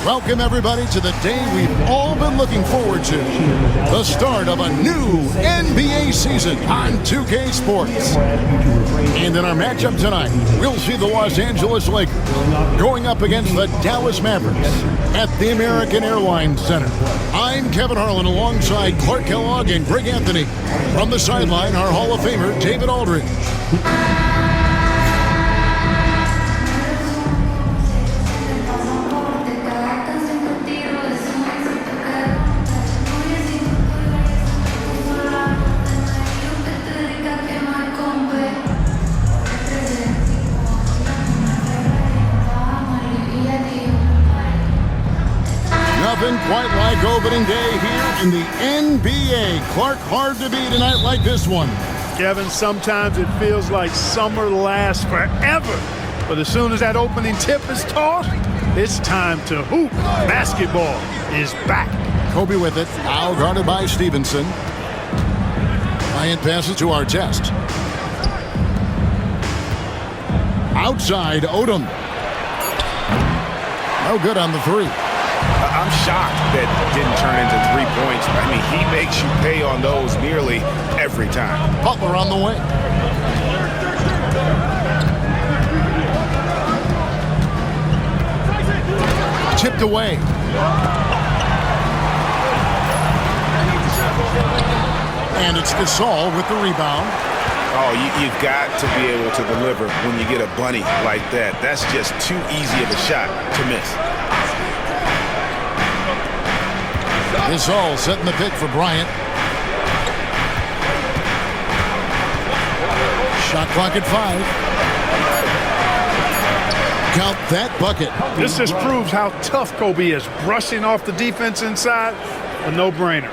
Welcome, everybody, to the day we've all been looking forward to. The start of a new NBA season on 2K Sports. And in our matchup tonight, we'll see the Los Angeles Lakers going up against the Dallas Mavericks at the American Airlines Center. I'm Kevin Harlan alongside Clark Kellogg and Greg Anthony. From the sideline, our Hall of Famer, David Aldridge. Nothing quite like opening day here in the NBA. Clark, hard to beat a night like this one. Kevin, sometimes it feels like summer lasts forever. But as soon as that opening tip is tossed, it's time to hoop. Basketball is back. Kobe with it, now guarded by Stevenson. Bryant passes to Artest. Outside, Odom. No good on the three. I'm shocked that didn't turn into 3 points. I mean, he makes you pay on those nearly every time. Butler on the way. Tipped away. And it's Gasol with the rebound. Oh, you've got to be able to deliver when you get a bunny like that. That's just too easy of a shot to miss. Gasol setting the pick for Bryant. Shot clock at 5. Count that bucket. This just proves how tough Kobe is. Brushing off the defense inside, a no-brainer.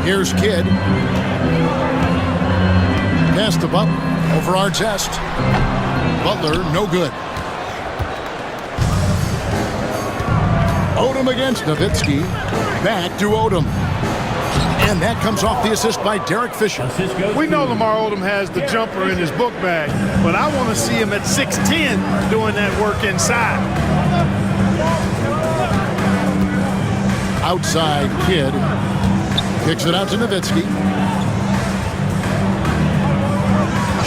Here's Kidd. Pass to Butler. Over Artest. Butler, no good. Odom against Nowitzki. Back to Odom. And that comes off the assist by Derek Fisher. We know Lamar Odom has the jumper in his book bag, but I want to see him at 6'10" doing that work inside. Outside, Kidd. Kicks it out to Nowitzki.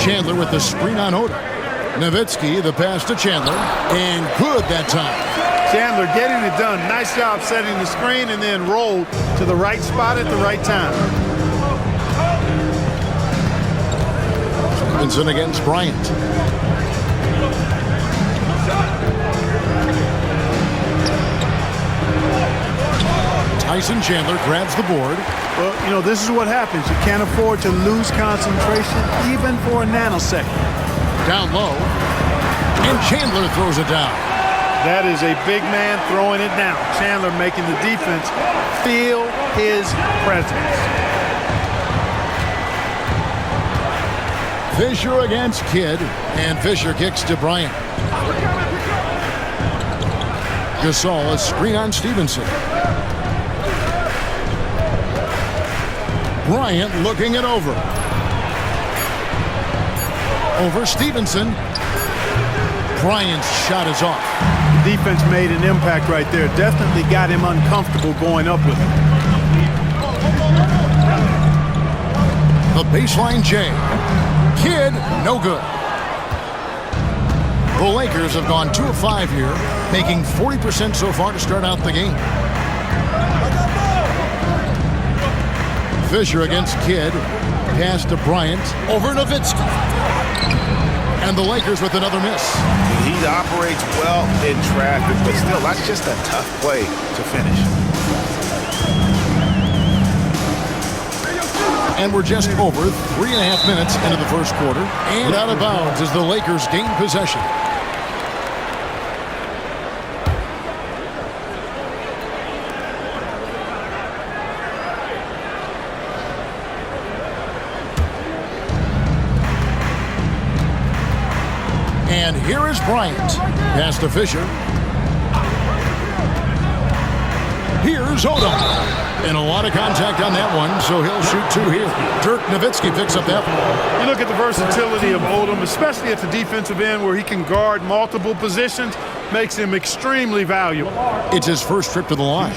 Chandler with the screen on Odom. Nowitzki, the pass to Chandler. And good that time. Chandler getting it done. Nice job setting the screen and then rolled to the right spot at the right time. Stevenson against Bryant. Tyson Chandler grabs the board. Well, you know, this is what happens. You can't afford to lose concentration even for a nanosecond. Down low. And Chandler throws it down. That is a big man throwing it down. Chandler making the defense feel his presence. Fisher against Kidd, and Fisher kicks to Bryant. Gasol, a screen on Stevenson. Bryant looking it over. Over Stevenson. Bryant's shot is off. The defense made an impact right there. Definitely got him uncomfortable going up with it. The baseline J. Kidd, no good. The Lakers have gone 2 of 5 here, making 40% so far to start out the game. Fisher against Kidd. Pass to Bryant. Over Nowitzki. And the Lakers with another miss. He operates well in traffic, but still, that's just a tough play to finish. And we're just over 3.5 minutes into the first quarter. And out of bounds as the Lakers gain possession. And here is Bryant. Pass to Fisher. Here's Odom. And a lot of contact on that one, so he'll shoot 2 here. Dirk Nowitzki picks up that one. You look at the versatility of Odom, especially at the defensive end where he can guard multiple positions, makes him extremely valuable. It's his first trip to the line.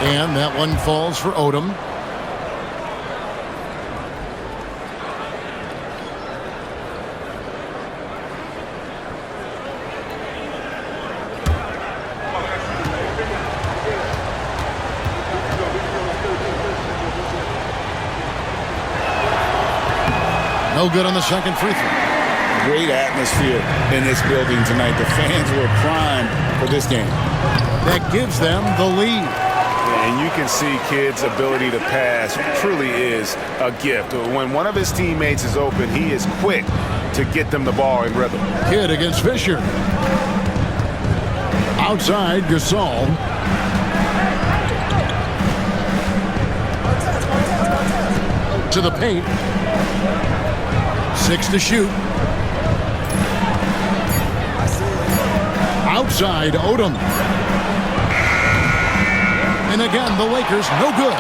And that one falls for Odom. No good on the second free throw. Great atmosphere in this building tonight. The fans were primed for this game. That gives them the lead. And you can see Kidd's ability to pass truly is a gift. When one of his teammates is open, he is quick to get them the ball in rhythm. Kidd against Fisher. Outside, Gasol. To the paint. 6 to shoot. Outside, Odom. And again, the Lakers, no good.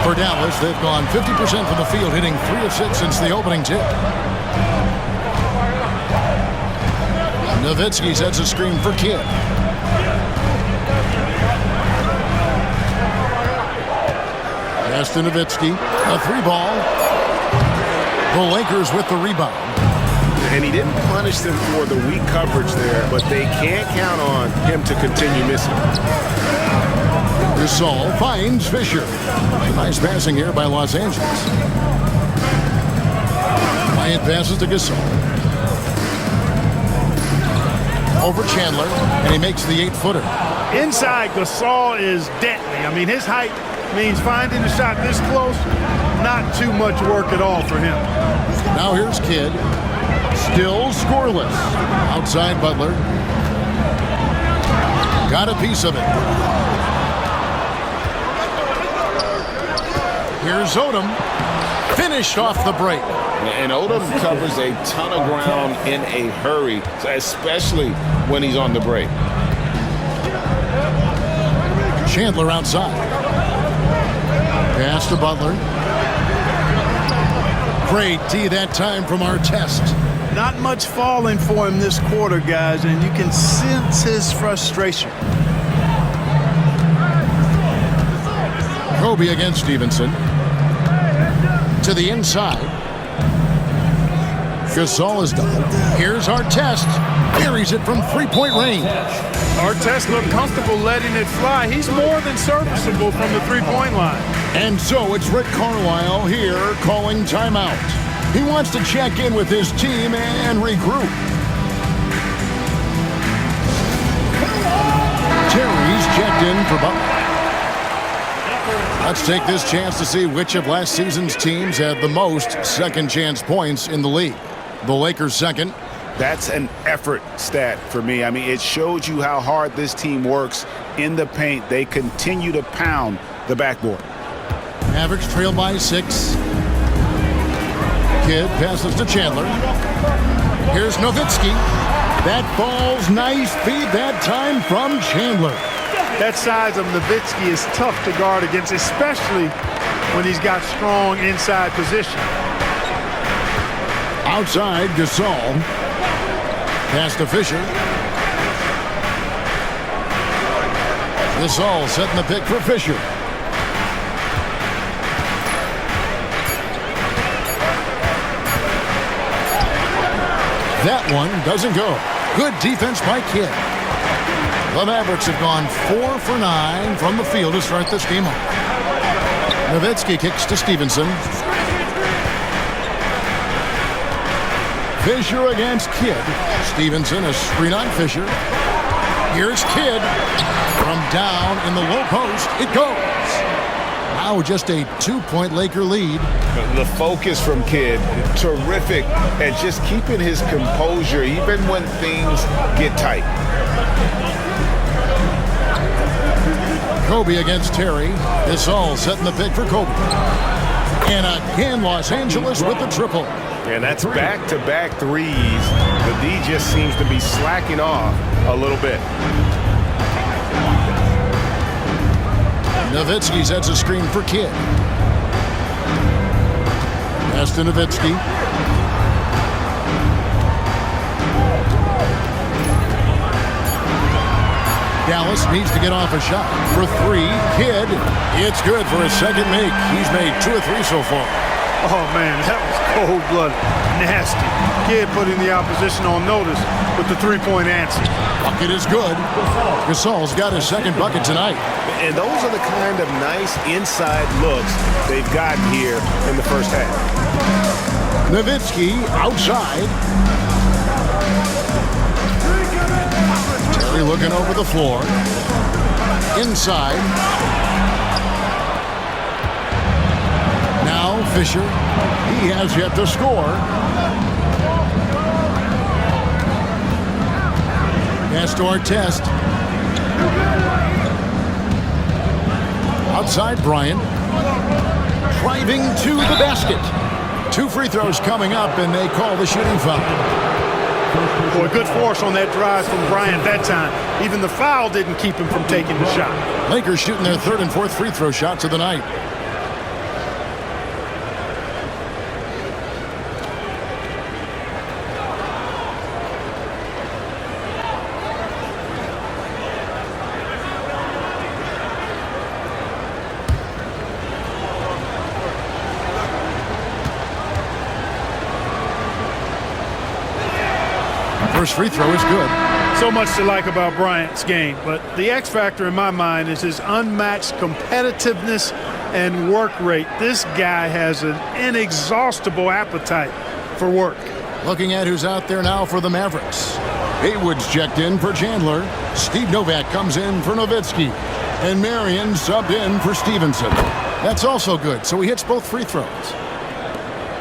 For Dallas, they've gone 50% from the field, hitting 3 of 6 since the opening tip. Nowitzki sets a screen for Kidd. Pass to Nowitzki. A 3-ball. The Lakers with the rebound. And he didn't punish them for the weak coverage there, but they can't count on him to continue missing. Gasol finds Fisher. Nice passing here by Los Angeles. Bryant passes to Gasol. Over Chandler, and he makes the 8-footer. Inside, Gasol is deadly. I mean, his height means finding the shot this close, not too much work at all for him. Now here's Kidd. Still scoreless. Outside Butler. Got a piece of it. Here's Odom. Finished off the break. And Odom covers a ton of ground in a hurry, especially when he's on the break. Chandler outside. Pass to Butler. Great D that time from Artest. Not much falling for him this quarter, guys, and you can sense his frustration. Kobe against Stevenson. To the inside. Gasol is done. Here's Artest. Carries it from 3-point range. Artest looked comfortable letting it fly. He's more than serviceable from the 3-point line. And so it's Rick Carlisle here calling timeout. He wants to check in with his team and regroup. Terry's checked in for Butler. Let's take this chance to see which of last season's teams had the most second chance points in the league. The Lakers second. That's an effort stat for me. I mean, it shows you how hard this team works in the paint. They continue to pound the backboard. Mavericks trail by 6. Kidd passes to Chandler. Here's Nowitzki. That ball's nice feed that time from Chandler. That size of Nowitzki is tough to guard against, especially when he's got strong inside position. Outside, Gasol. Pass to Fisher. Gasol setting the pick for Fisher. That one doesn't go. Good defense by Kidd. The Mavericks have gone 4 for 9 from the field to start this game off. Nowitzki kicks to Stevenson. Fisher against Kidd. Stevenson, a screen on Fisher. Here's Kidd. From down in the low post, it goes. Now just a 2-point Laker lead. The focus from Kidd, terrific at just keeping his composure even when things get tight. Kobe against Terry. Gasol setting the pick for Kobe. And again, Los Angeles with the triple. And that's back-to-back threes. The D just seems to be slacking off a little bit. Nowitzki sets a screen for Kidd. Pass to Nowitzki. Dallas needs to get off a shot for 3. Kidd, it's good for his second make. He's made 2 of 3 so far. Oh, man, that was cold-blooded. Nasty. Kidd putting the opposition on notice with the three-point answer. Bucket is good. Gasol's got his second bucket tonight. And those are the kind of nice inside looks they've gotten here in the first half. Nowitzki outside. Terry looking over the floor. Inside. Now Fisher. He has yet to score. Pass to Artest. Outside Bryant. Driving to the basket. 2 free throws coming up, and they call the shooting foul. Boy, good force on that drive from Bryant that time. Even the foul didn't keep him from taking the shot. Lakers shooting their 3rd and 4th free throw shots of the night. First free throw is good. So much to like about Bryant's game, but the X factor in my mind is his unmatched competitiveness and work rate. This guy has an inexhaustible appetite for work. Looking at who's out there now for the Mavericks. Haywood's checked in for Chandler. Steve Novak comes in for Nowitzki. And Marion subbed in for Stevenson. That's also good, so he hits both free throws.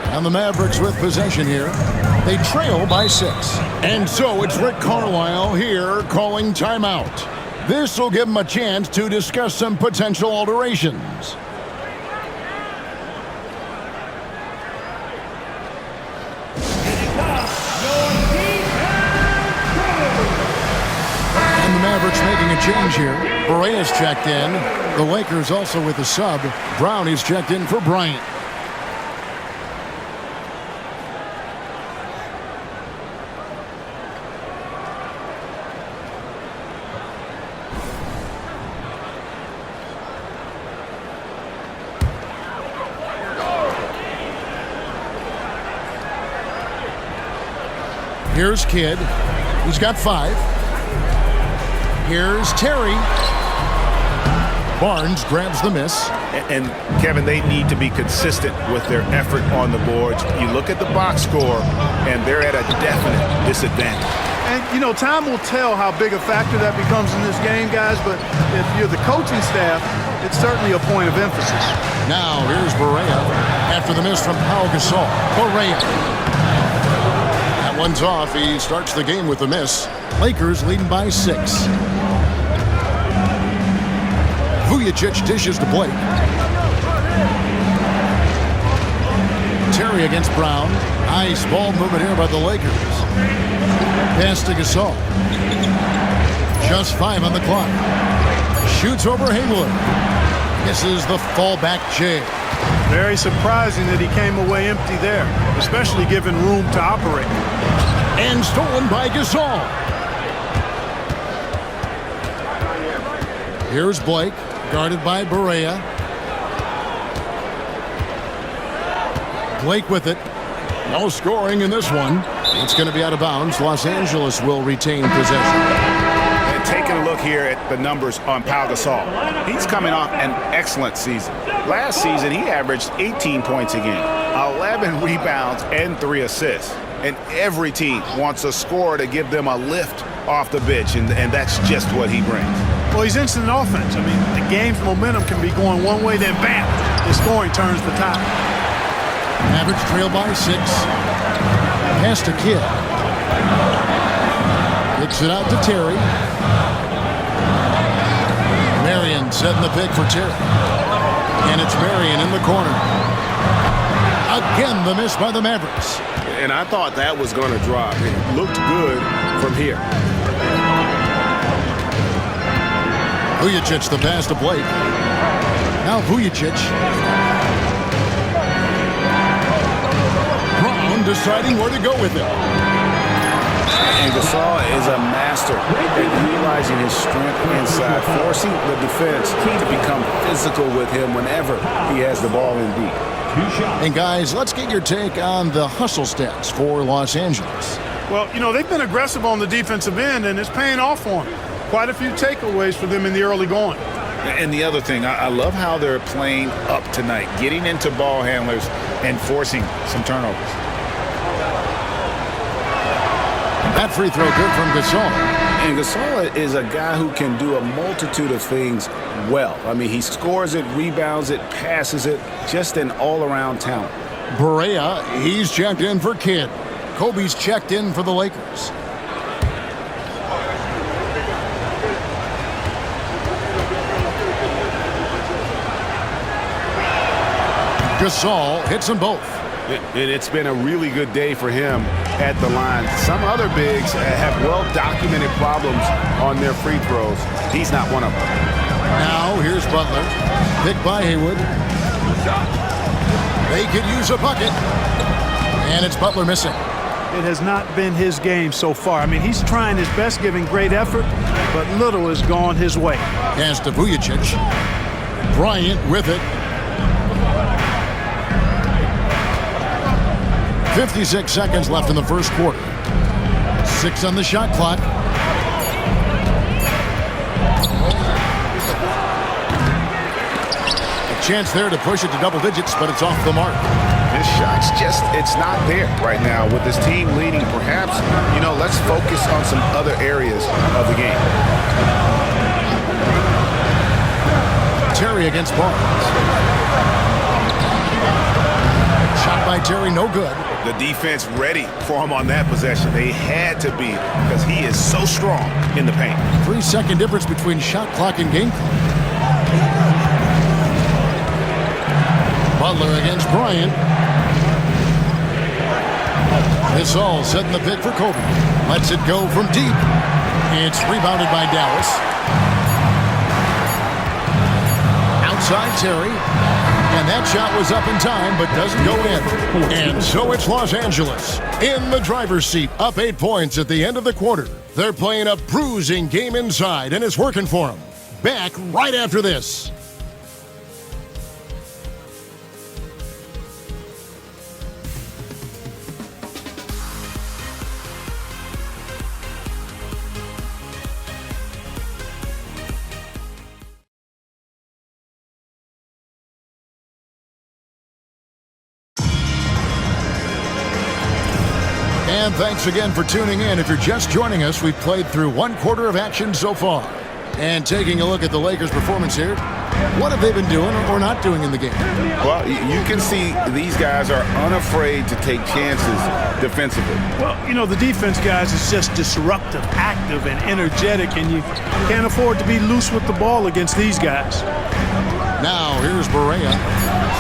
And the Mavericks with possession here. They trail by 6. And so it's Rick Carlisle here calling timeout. This will give him a chance to discuss some potential alterations. And the Mavericks making a change here. Berea's checked in. The Lakers also with a sub. Brown is checked in for Bryant. Here's Kidd. He's got 5. Here's Terry. Barnes grabs the miss. And Kevin, they need to be consistent with their effort on the boards. You look at the box score, and they're at a definite disadvantage. And, you know, time will tell how big a factor that becomes in this game, guys, but if you're the coaching staff, it's certainly a point of emphasis. Now, here's Berea. After the miss from Pau Gasol. Berea. One's off. He starts the game with a miss. Lakers leading by 6. Vujacic dishes to Blake. Terry against Brown. Nice ball movement here by the Lakers. Pass to Gasol. Just 5 on the clock. Shoots over Haywood. Misses the fallback jam. Very surprising that he came away empty there, especially given room to operate. And stolen by Gasol. Here's Blake, guarded by Berea. Blake with it. No scoring in this one. It's going to be out of bounds. Los Angeles will retain possession. And taking a look here at the numbers on Pau Gasol. He's coming off an excellent season. Last season, he averaged 18 points a game, 11 rebounds, and 3 assists. And every team wants a scorer to give them a lift off the bench, and that's just what he brings. Well, he's instant offense. I mean, the game's momentum can be going one way, then bam, the scoring turns the tide. Mavericks trail by 6. Pass to Kidd. Kicks it out to Terry. Marion setting the pick for Terry. And it's Marion in the corner. Again, the miss by the Mavericks. And I thought that was going to drop. It looked good from here. Vujacic the pass to Blake. Now Vujacic. Brown deciding where to go with it. And Gasol is a master at utilizing his strength inside, forcing the defense to become physical with him whenever he has the ball in deep. And guys, let's get your take on the hustle stats for Los Angeles. Well, you know, they've been aggressive on the defensive end, and it's paying off for them. Quite a few takeaways for them in the early going. And the other thing, I love how they're playing up tonight, getting into ball handlers and forcing some turnovers. That free throw good from Gasol. And Gasol is a guy who can do a multitude of things well. I mean, he scores it, rebounds it, passes it, just an all-around talent. Barea, he's checked in for Kidd. Kobe's checked in for the Lakers. Gasol hits them both. It's been a really good day for him at the line. Some other bigs have well-documented problems on their free throws. He's not one of them. Now here's Butler. Picked by Haywood. They could use a bucket. And it's Butler missing. It has not been his game so far. I mean, he's trying his best, giving great effort, but little has gone his way. Pass to Vujacic. Bryant with it. 56 seconds left in the first quarter. 6 on the shot clock. A chance there to push it to double digits, but it's off the mark. His shot's just, it's not there right now with his team leading. Perhaps, you know, let's focus on some other areas of the game. Terry against Barnes. Shot by Terry, no good. The defense ready for him on that possession. They had to be because he is so strong in the paint. 3-second difference between shot clock and game clock. Butler against Bryant. Gasol setting the pick for Kobe. Lets it go from deep. It's rebounded by Dallas. Outside Terry. And that shot was up in time, but doesn't go in. And so it's Los Angeles in the driver's seat, up 8 points at the end of the quarter. They're playing a bruising game inside, and it's working for them. Back right after this. And thanks again for tuning in. If you're just joining us, we've played through 1 quarter of action so far. And taking a look at the Lakers' performance here, what have they been doing or not doing in the game? Well, you can see these guys are unafraid to take chances defensively. Well, you know, the defense, guys, is just disruptive, active, and energetic, and you can't afford to be loose with the ball against these guys. Now, here's Barea.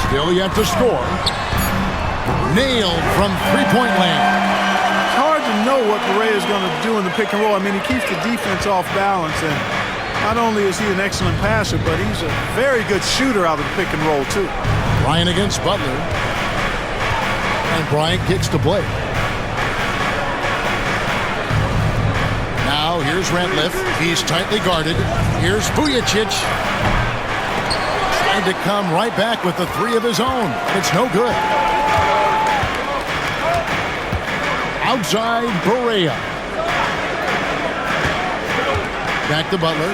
Still yet to score. Nailed from three-point land. It's hard to know what Barea is going to do in the pick and roll. I mean, he keeps the defense off balance, and not only is he an excellent passer, but he's a very good shooter out of the pick and roll, too. Bryant against Butler. And Bryant kicks to Blake. Now, here's Ratliff. He's tightly guarded. Here's Vujacic. Trying to come right back with the 3 of his own. It's no good. Outside Barea. Back to Butler.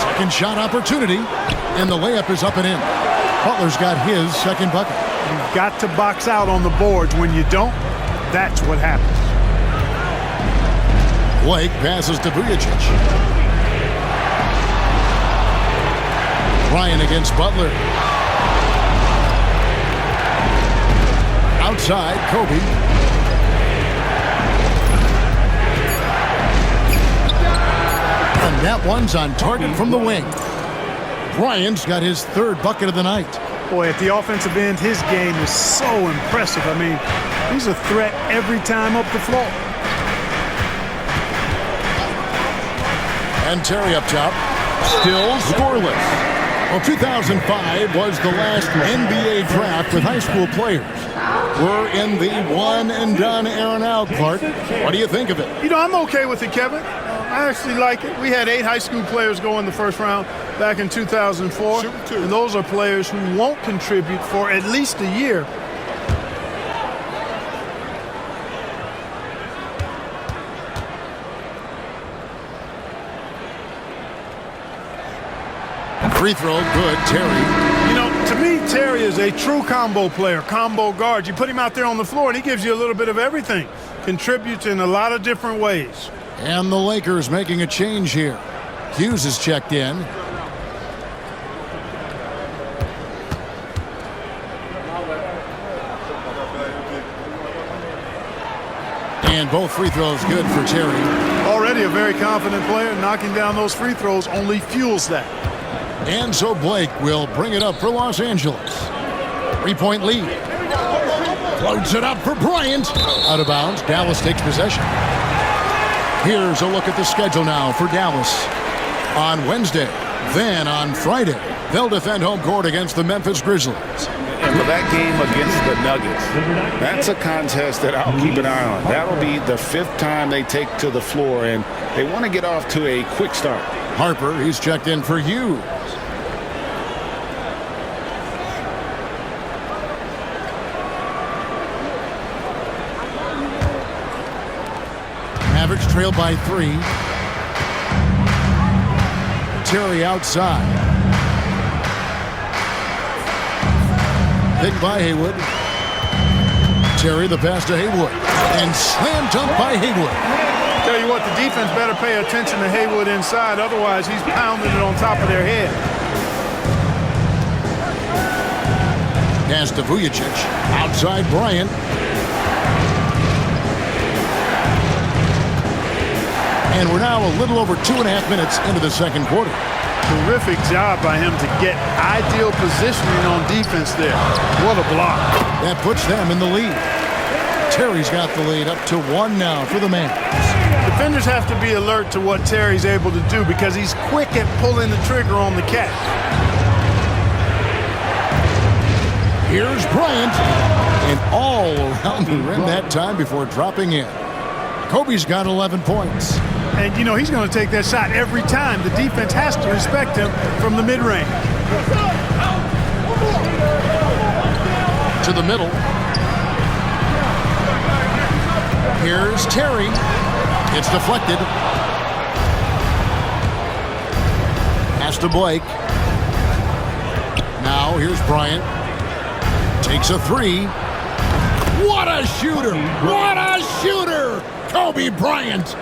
Second shot opportunity. And the layup is up and in. Butler's got his second bucket. You've got to box out on the boards. When you don't, that's what happens. Blake passes to Vujacic. Bryant against Butler. Outside, Kobe. And that one's on target from the wing. Bryant's got his third bucket of the night. Boy, at the offensive end, his game is so impressive. I mean, he's a threat every time up the floor. And Terry up top, still scoreless. Well, 2005 was the last NBA draft with high school players. We're in the one-and-done era now, Clark. What do you think of it? You know, I'm okay with it, Kevin. I actually like it. We had 8 high school players go in the first round back in 2004. And those are players who won't contribute for at least a year. Free throw, good, Terry. You know, to me, Terry is a true combo player, combo guard. You put him out there on the floor, and he gives you a little bit of everything. Contributes in a lot of different ways. And the Lakers making a change here. Hughes is checked in. And both free throws good for Terry. Already a very confident player. Knocking down those free throws only fuels that. And so Blake will bring it up for Los Angeles. 3-point lead. Floats it up for Bryant. Out of bounds. Dallas takes possession. Here's a look at the schedule now for Dallas. On Wednesday, then on Friday, they'll defend home court against the Memphis Grizzlies. And for that game against the Nuggets, that's a contest that I'll keep an eye on. That'll be the 5th time they take to the floor, and they want to get off to a quick start. Harper, he's checked in for Hughes. Mavericks trail by 3. Terry outside. Picked by Haywood. Terry the pass to Haywood. And slam dunk by Haywood. Tell you what, the defense better pay attention to Haywood inside. Otherwise, he's pounding it on top of their head. Pass to Vujacic. Outside Bryant. And we're now a little over 2.5 minutes into the second quarter. Terrific job by him to get ideal positioning on defense there. What a block. That puts them in the lead. Terry's got the lead up to 1 now for the man. Defenders have to be alert to what Terry's able to do because he's quick at pulling the trigger on the catch. Here's Bryant. And all around the rim that time before dropping in. Kobe's got 11 points. And, you know, he's going to take that shot every time. The defense has to respect him from the mid-range. To the middle. Here's Terry. It's deflected. Pass to Blake. Now here's Bryant. Takes a 3. What a shooter! What a shooter! Kobe Bryant.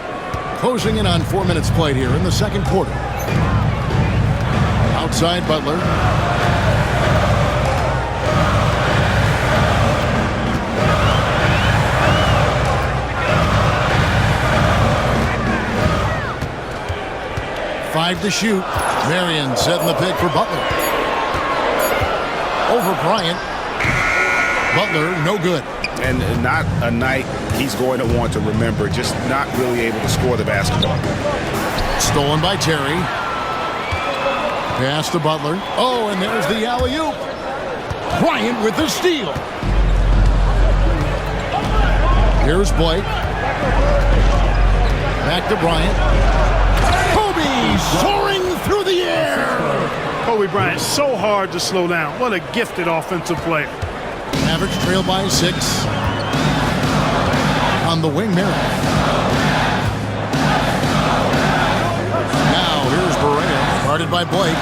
Closing in on 4 minutes played here in the second quarter. Outside Butler. Five to shoot. Marion setting the pick for Butler. Over Bryant. Butler, no good. And not a night he's going to want to remember, just not really able to score the basketball. Stolen by Terry. Pass to Butler. Oh, and there's the alley-oop. Bryant with the steal. Here's Blake. Back to Bryant. Kobe soaring through the air. Kobe Bryant, so hard to slow down. What a gifted offensive player. Mavericks trail by 6. On the wing, Merrick. Now here's Berea, guarded by Blake.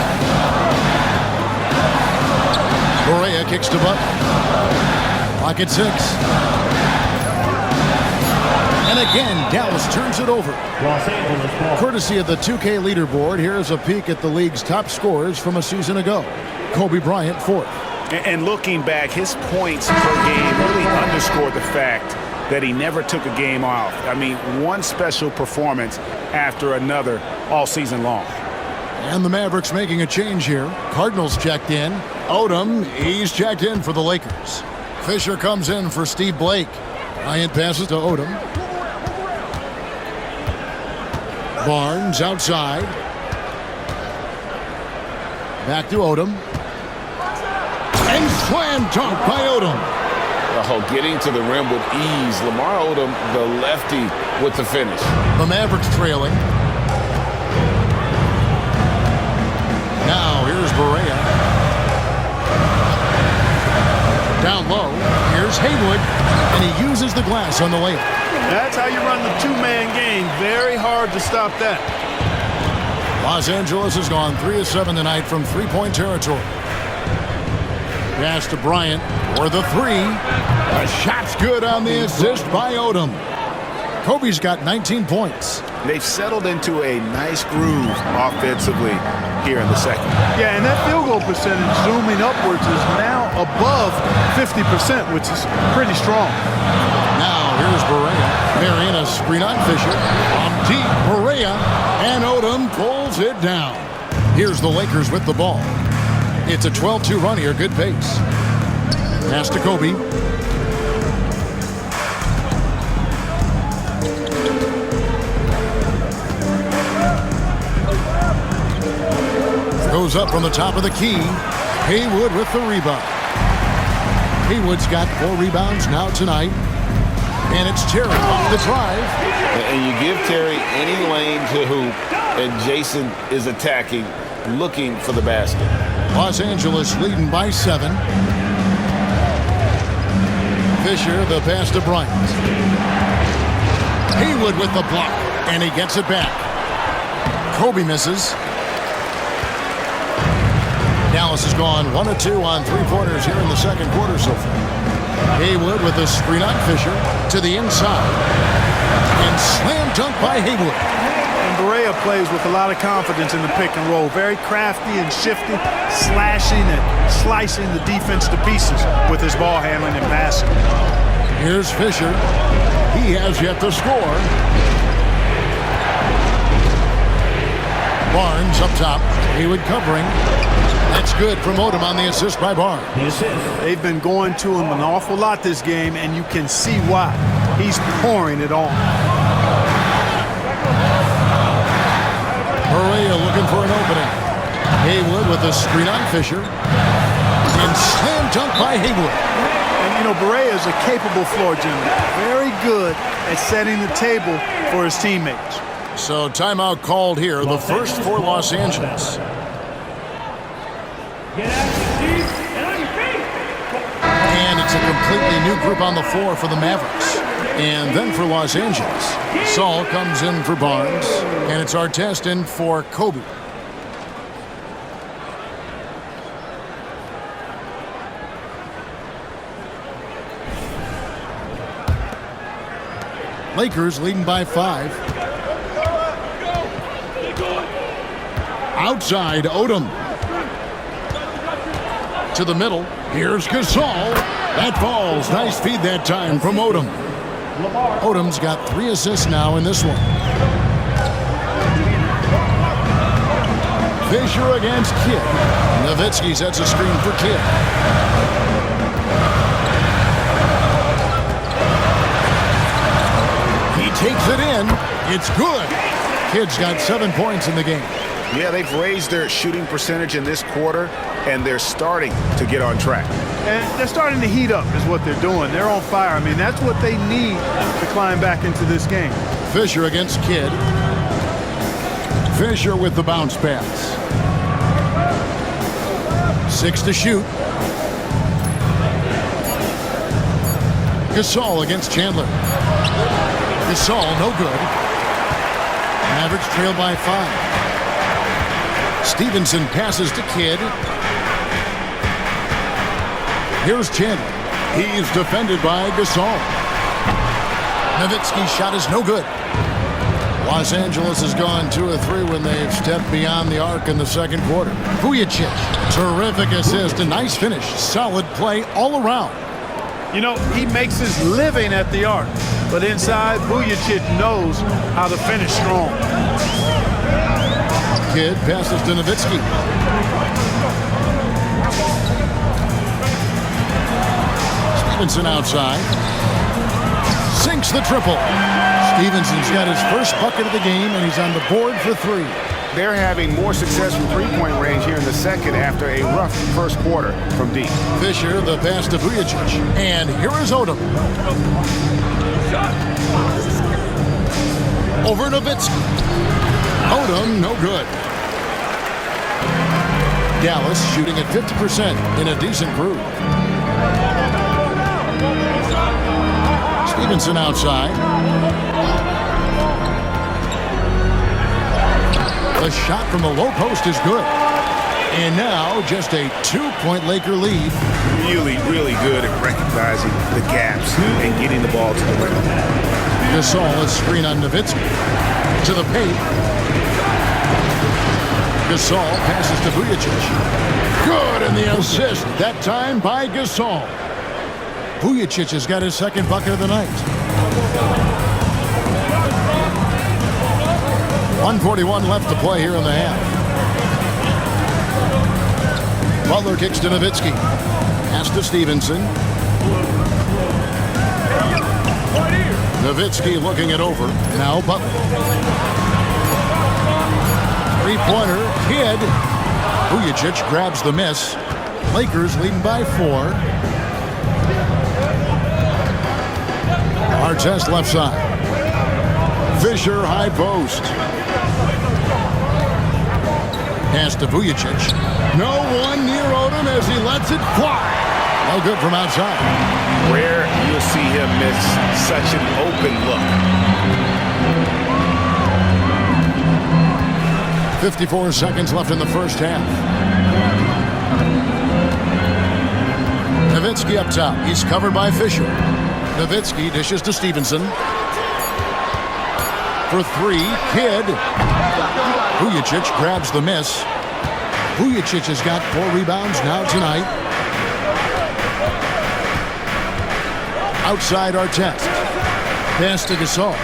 Berea kicks to Butler. Clock at 6. And again, Dallas turns it over. Courtesy of the 2K leaderboard, here's a peek at the league's top scorers from a season ago. Kobe Bryant, 4th. And looking back, his points per game really underscored the fact that he never took a game off. I mean, one special performance after another all season long. And the Mavericks making a change here. Cardinals checked in. Odom, he's checked in for the Lakers. Fisher comes in for Steve Blake. Bryant passes to Odom. Barnes outside. Back to Odom. And slam dunk by Odom. Oh, getting to the rim with ease. Lamar Odom, the lefty, with the finish. The Mavericks trailing. Now here's Barea. Down low. Here's Haywood. And he uses the glass on the layup. That's how you run the two-man game. Very hard to stop that. Los Angeles has gone 3 of 7 tonight from three-point territory. Pass to Bryant for the 3. The shot's good on the assist by Odom. Kobe's got 19 points. They've settled into a nice groove offensively here in the second. Yeah, and that field goal percentage zooming upwards is now above 50%, which is pretty strong. Now here's Barea. Marion a screen on Fisher. From deep, Barea. And Odom pulls it down. Here's the Lakers with the ball. It's a 12-2 run here. Good pace. Pass to Kobe. Goes up from the top of the key. Haywood with the rebound. Haywood's got 4 rebounds now tonight. And it's Terry off the drive. And you give Terry any lane to hoop, and Jason is attacking, looking for the basket. Los Angeles leading by 7. Fisher, the pass to Bryant. Haywood with the block, and he gets it back. Kobe misses. Dallas has gone 1 of 2 on 3-pointers here in the second quarter so far. Haywood with a screen on Fisher to the inside. And slam dunk by Haywood. And Barea plays with a lot of confidence in the pick and roll. Very crafty and shifty, slashing and slicing the defense to pieces with his ball handling and passing. Here's Fisher. He has yet to score. Barnes up top. Haywood covering. That's good from Odom on the assist by Barnes. They've been going to him an awful lot this game, and you can see why. He's pouring it on. Barea looking for an opening. Haywood with a screen on Fisher. And slam dunk by Haywood. And, you know, Barea is a capable floor general. Very good at setting the table for his teammates. So timeout called here, the first for Los Angeles. And it's a completely new group on the floor for the Mavericks. And then for Los Angeles, Saul comes in for Barnes, and it's Artest in for Kobe. Lakers leading by 5. Outside, Odom. To the middle. Here's Gasol. That falls. Nice feed that time from Odom. Odom's got 3 assists now in this one. Fisher against Kidd. Nowitzki sets a screen for Kidd. He takes it in. It's good. Kidd's got 7 points in the game. Yeah, they've raised their shooting percentage in this quarter, and they're starting to get on track. And they're starting to heat up is what they're doing. They're on fire. I mean, that's what they need to climb back into this game. Fisher against Kidd. Fisher with the bounce pass. 6 to shoot. Gasol against Chandler. Gasol, no good. Mavericks trail by 5. Stevenson passes to Kidd. Here's Chandler. He's defended by Gasol. Nowitzki's shot is no good. Los Angeles has gone 2 of 3 when they've stepped beyond the arc in the second quarter. Vujacic, terrific assist, a nice finish. Solid play all around. You know, he makes his living at the arc, but inside, Vujacic knows how to finish strong. Kidd passes to Nowitzki. Stevenson outside. Sinks the triple. Stevenson's got his first bucket of the game, and he's on the board for 3. They're having more success from three-point range here in the second after a rough first quarter from deep. Fisher, the pass to Vujacic. And here is Odom. Over Nowitzki. Odom, no good. Dallas shooting at 50% in a decent groove. Stevenson outside. The shot from the low post is good. And now just a 2-point Laker lead. Really, really good at recognizing the gaps and getting the ball to the rim. Gasol is screen on Nowitzki. To the paint. Gasol passes to Vujacic. Good, and the assist, that time by Gasol. Vujacic has got his second bucket of the night. 1:41 left to play here in the half. Butler kicks to Nowitzki. Pass to Stevenson. Nowitzki looking it over. Now Butler. Three-pointer. Kidd. Vujacic grabs the miss. Lakers leading by 4. Artest left side. Fisher high post. Pass to Vujacic. No one near Odom as he lets it fly. No good from outside. Rare you'll see him miss such an open look. 54 seconds left in the first half. Nowitzki up top. He's covered by Fisher. Nowitzki dishes to Stevenson. For 3, Kidd. Vujacic grabs the miss. Vujacic has got 4 rebounds now tonight. Outside Artest. Pass to Gasol.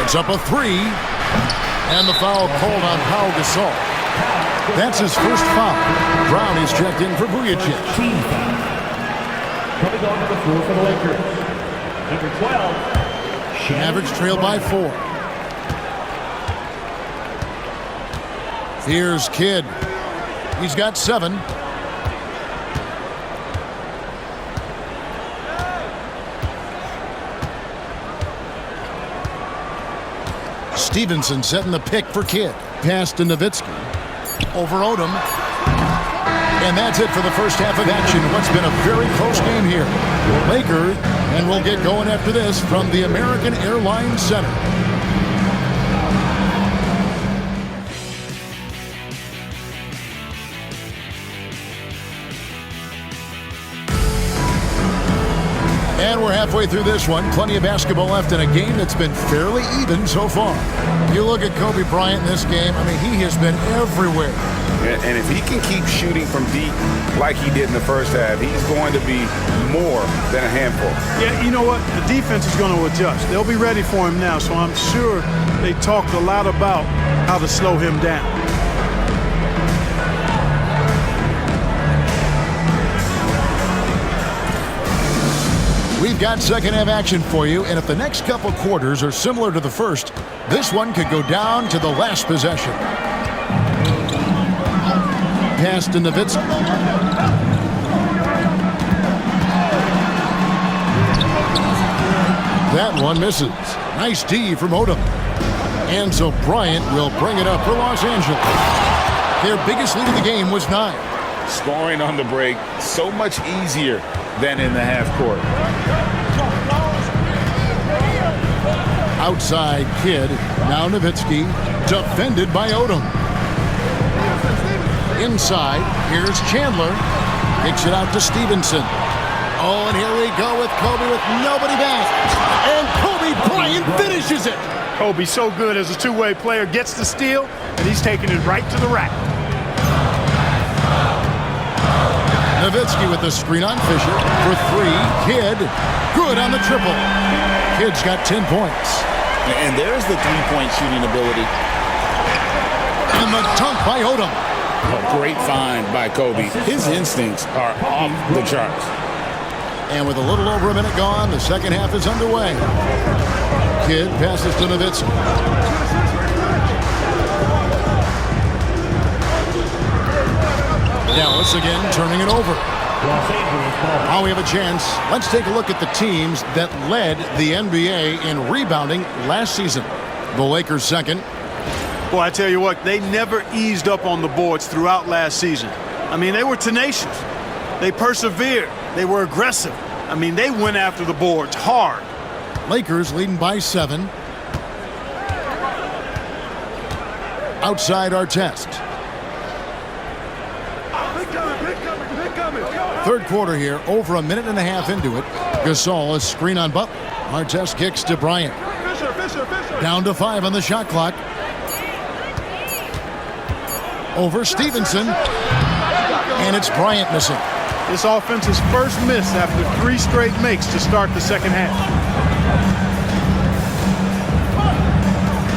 It's up a 3. And the foul called on Pau Gasol. That's his first foul. Brown is checked in for Vujacic. Coming onto the floor for the Lakers. Number 12. Mavericks trail by 4. Here's Kidd. He's got 7. Stevenson setting the pick for Kidd. Pass to Nowitzki. Over Odom. And that's it for the first half of action. What's been a very close game here. Lakers, and we'll get going after this from the American Airlines Center. And we're halfway through this one. Plenty of basketball left in a game that's been fairly even so far. You look at Kobe Bryant in this game, I mean, he has been everywhere. And if he can keep shooting from deep like he did in the first half, he's going to be more than a handful. Yeah, you know what? The defense is going to adjust. They'll be ready for him now, so I'm sure they talked a lot about how to slow him down. We've got second half action for you, and if the next couple quarters are similar to the first, this one could go down to the last possession. Pass to Nowitzki. That one misses. Nice D from Odom. And so Bryant will bring it up for Los Angeles. Their biggest lead of the game was 9. Scoring on the break so much easier than in the half court. Outside Kidd. Now Nowitzki. Defended by Odom. Inside, here's Chandler. Kicks it out to Stevenson. Oh, and here we go with Kobe with nobody back. And Kobe Bryant finishes it. Kobe's so good as a two-way player, gets the steal, and he's taking it right to the rack. Nowitzki with the screen on Fisher for three. Kidd, good on the triple. Kidd's got 10 points. And there's the three-point shooting ability. And the dunk by Odom. A great find by Kobe. His instincts are off the charts. And with a little over a minute gone, the second half is underway. Kidd passes to Nowitzki. Dallas again turning it over. Now we have a chance. Let's take a look at the teams that led the NBA in rebounding last season. The Lakers second. Well, I tell you what, they never eased up on the boards throughout last season. I mean, they were tenacious. They persevered. They were aggressive. I mean, they went after the boards hard. Lakers leading by 7. Outside our test. Third quarter here, over a minute and a half into it. Gasol is screen on Butler. Artest kicks to Bryant. Down to 5 on the shot clock. Over Stevenson. And it's Bryant missing. This offense's first miss after 3 straight makes to start the second half.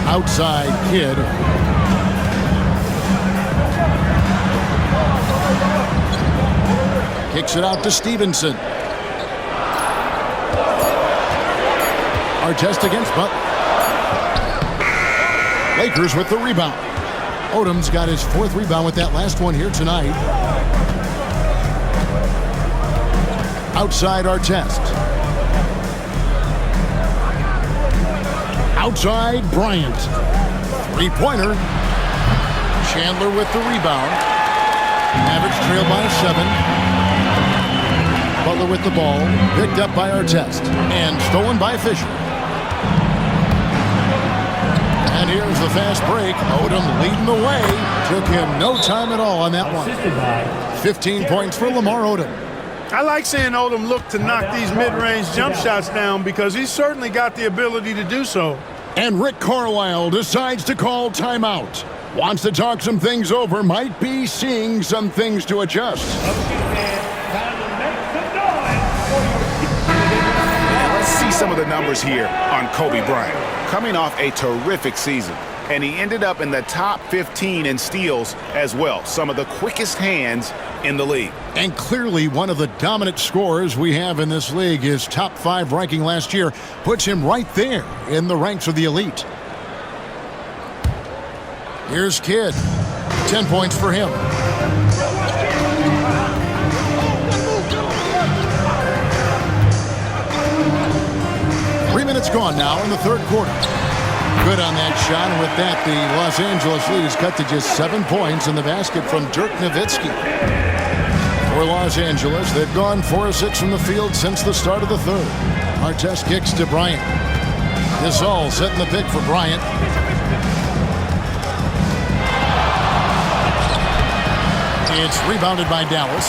Outside Kidd. Kicks it out to Stevenson. Artest against Butler. Lakers with the rebound. Odom's got his 4th rebound with that last one here tonight. Outside Artest. Outside Bryant. 3-pointer. Chandler with the rebound. Mavericks trail by 7. Butler with the ball. Picked up by Artest. And stolen by Fisher. And here's the fast break. Odom leading the way. Took him no time at all on that one. 15 points for Lamar Odom. I like seeing Odom look to knock these mid-range jump shots down because he's certainly got the ability to do so. And Rick Carlisle decides to call timeout. Wants to talk some things over. Might be seeing some things to adjust. Let's see some of the numbers here on Kobe Bryant. Coming off a terrific season, and he ended up in the top 15 in steals as well. Some of the quickest hands in the league. And clearly one of the dominant scorers we have in this league. His top 5 ranking last year puts him right there in the ranks of the elite. Here's Kidd. 10 points for him. Minutes gone now in the third quarter. Good on that shot, and with that, the Los Angeles lead is cut to just 7 points in the basket from Dirk Nowitzki. For Los Angeles, they've gone 4 of 6 from the field since the start of the third. Artest kicks to Bryant. Gasol setting the pick for Bryant. It's rebounded by Dallas.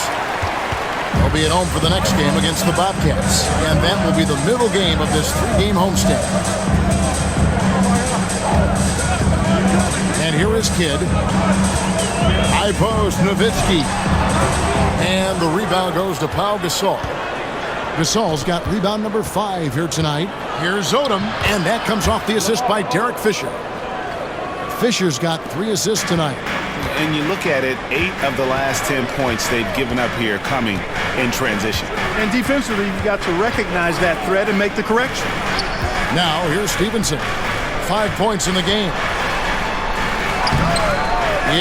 They'll be at home for the next game against the Bobcats. And that will be the middle game of this 3-game homestand. And here is Kidd. High post, Nowitzki. And the rebound goes to Pau Gasol. Gasol's got rebound number 5 here tonight. Here's Odom. And that comes off the assist by Derek Fisher. Fisher's got 3 assists tonight. And you look at it, 8 of the last 10 points they've given up here coming in transition. And defensively, you've got to recognize that threat and make the correction. Now, here's Stevenson. 5 points in the game.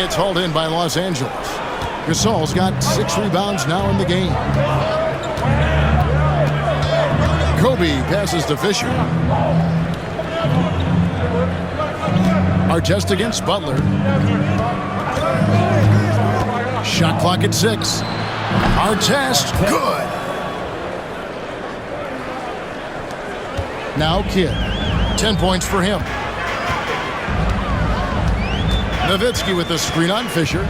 It's hauled in by Los Angeles. Gasol's got 6 rebounds now in the game. Kobe passes to Fisher. Artest against Butler. Shot clock at 6. Artest, good. Now Kidd. 10 points for him. Nowitzki with the screen on Fisher.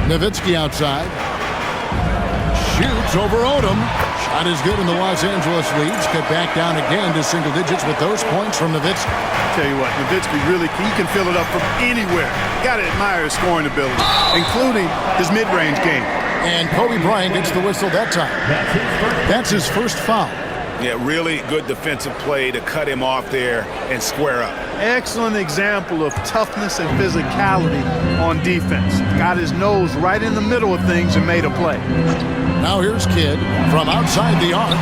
Nowitzki outside. Shoots over Odom. Shot is good, and the Los Angeles leads cut back down again to single digits with those points from Nowitzki. Tell you what, Nowitzki really, he can fill it up from anywhere. Got to admire his scoring ability, including his mid-range game. And Kobe Bryant gets the whistle that time. That's his first foul. Yeah, really good defensive play to cut him off there and square up. Excellent example of toughness and physicality on defense. Got his nose right in the middle of things and made a play. Now here's Kidd from outside the arc.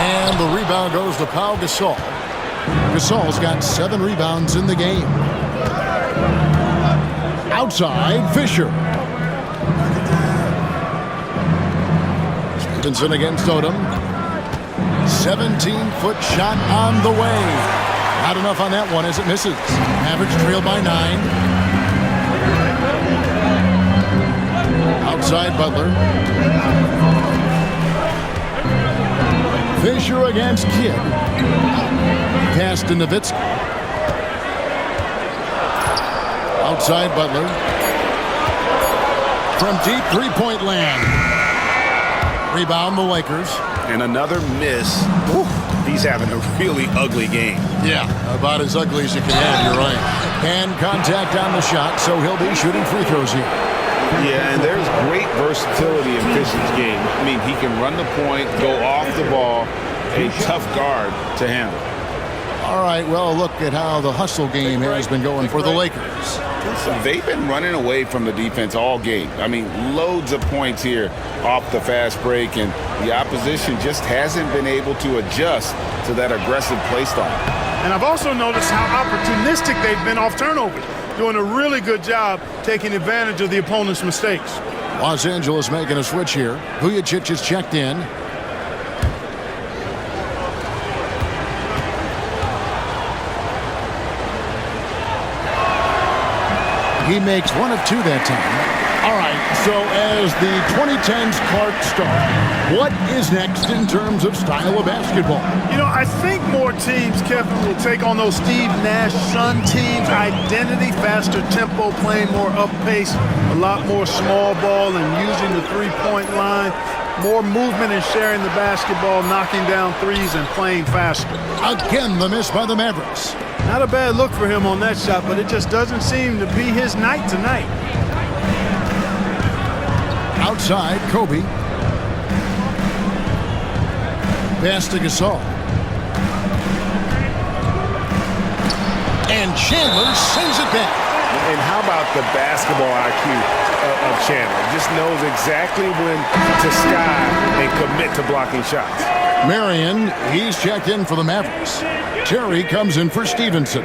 And the rebound goes to Pau Gasol. Gasol's got 7 rebounds in the game. Outside, Fisher. Stevenson against Odom. 17-foot shot on the way. Not enough on that one as it misses. Mavericks trail by 9. Outside Butler. Fisher against Kidd. Pass to Nowitzki. Outside Butler. From deep three-point land. Rebound the Lakers. And another miss. Ooh, he's having a really ugly game. Yeah, about as ugly as you can have, you're right. And contact on the shot, so he'll be shooting free throws here. Yeah, and there's great versatility in Fisher's game. I mean, he can run the point, go off the ball, a tough guard to handle. All right, well, look at how the hustle game has been going for the Lakers. They've been running away from the defense all game. I mean, loads of points here off the fast break, and the opposition just hasn't been able to adjust to that aggressive play style. And I've also noticed how opportunistic they've been off turnovers, doing a really good job taking advantage of the opponent's mistakes. Los Angeles making a switch here. Vujacic is checked in. He makes 1 of 2 that time. All right, so as the 2010s clock start, what is next in terms of style of basketball? You know, I think more teams, Kevin, will take on those Steve Nash Sun teams. Identity, faster tempo, playing more up pace, a lot more small ball and using the three-point line. More movement and sharing the basketball, knocking down threes and playing faster. Again, the miss by the Mavericks. Not a bad look for him on that shot, but it just doesn't seem to be his night tonight. Outside, Kobe. Pass to Gasol. And Chandler sends it back. And how about the basketball IQ of Chandler? Just knows exactly when to sky and commit to blocking shots. Marion, he's checked in for the Mavericks. Terry comes in for Stevenson.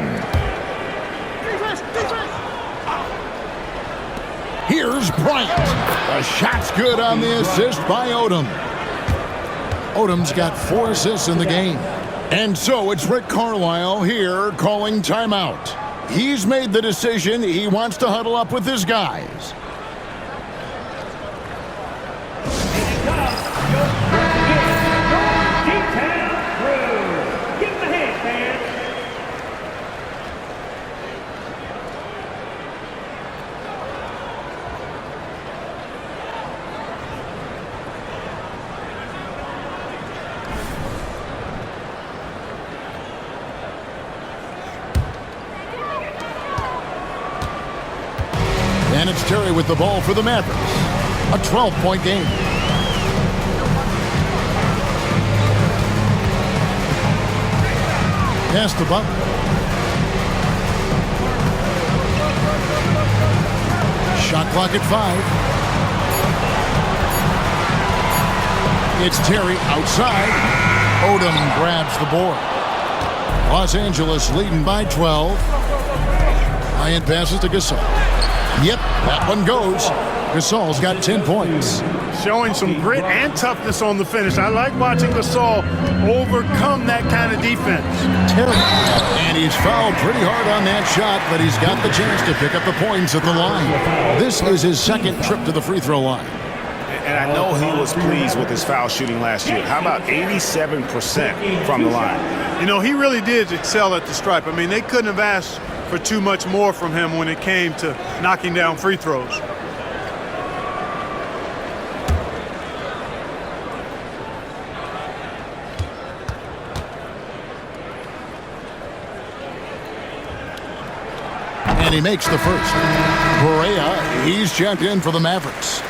Here's Bryant. The shot's good on the assist by Odom. Odom's got 4 assists in the game. And so it's Rick Carlisle here calling timeout. He's made the decision. He wants to huddle up with his guys. And it's Terry with the ball for the Mavericks. A 12-point game. Pass to Butler. Shot clock at 5. It's Terry outside. Odom grabs the board. Los Angeles leading by 12. Bryant passes to Gasol. Yep, that one goes. Gasol's got 10 points. Showing some grit and toughness on the finish. I like watching Gasol overcome that kind of defense. Terry. And he's fouled pretty hard on that shot, but he's got the chance to pick up the points at the line. This is his second trip to the free throw line. And I know he was pleased with his foul shooting last year. How about 87% from the line? You know, he really did excel at the stripe. I mean, they couldn't have asked for too much more from him when it came to knocking down free throws. And he makes the first. Barea, he's checked in for the Mavericks.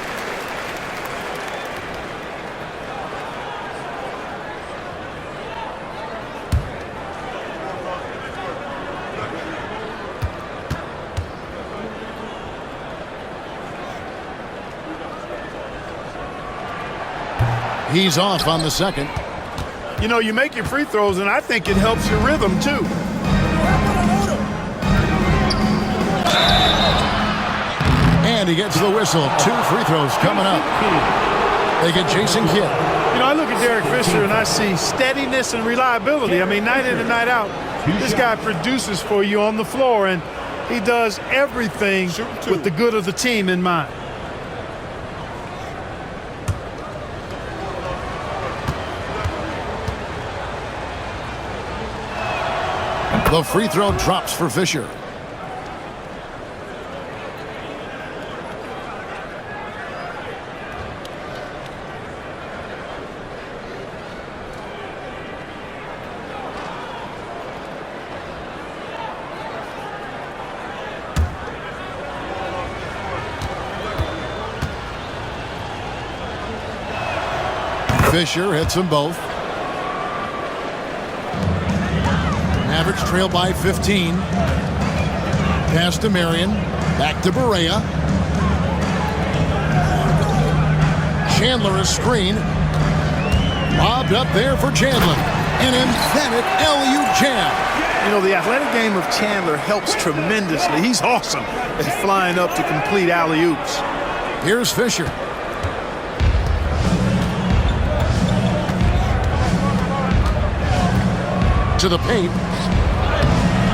He's off on the second. You know, you make your free throws, and I think it helps your rhythm, too. And he gets the whistle. 2 free throws coming up. They get Jason Kidd. You know, I look at Derek Fisher, and I see steadiness and reliability. I mean, night in and night out, this guy produces for you on the floor, and he does everything with the good of the team in mind. The free throw drops for Fisher. Fisher hits them both. Mavericks trail by 15. Pass to Marion. Back to Barea. Chandler is screen. Lobbed up there for Chandler. An emphatic alley-oop jam. You know, the athletic game of Chandler helps tremendously. He's awesome at flying up to complete alley-oops. Here's Fisher. To the paint.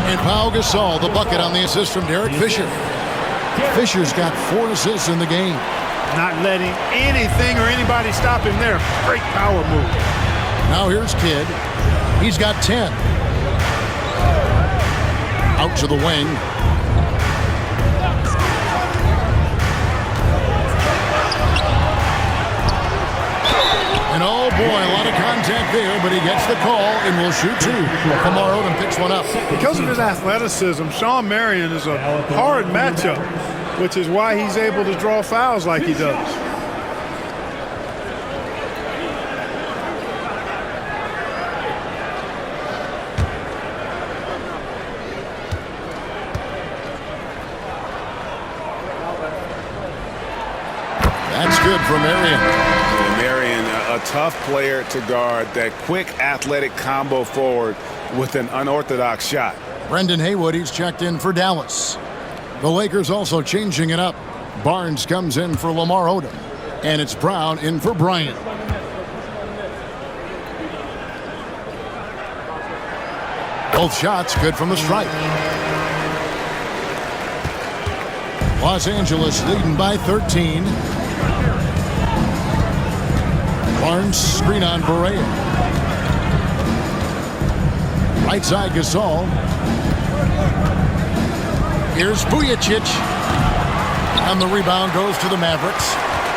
And Pau Gasol, the bucket on the assist from Derek Fisher. Fisher's got 4 assists in the game. Not letting anything or anybody stop him there. Great power move. Now here's Kidd. He's got 10. Out to the wing. And oh boy, a lot of contact there, but he gets the call and will shoot 2. Lamar Odom picks one up. Because of his athleticism, Shawn Marion is a hard matchup, which is why he's able to draw fouls like he does. That's good for Marion. A tough player to guard, that quick athletic combo forward with an unorthodox shot. Brendan Haywood, he's checked in for Dallas. The Lakers also changing it up. Barnes comes in for Lamar Odom. And it's Brown in for Bryant. Both shots good from the stripe. Los Angeles leading by 13. Barnes screen on Barea. Right side Gasol. Here's Vujacic. And the rebound goes to the Mavericks.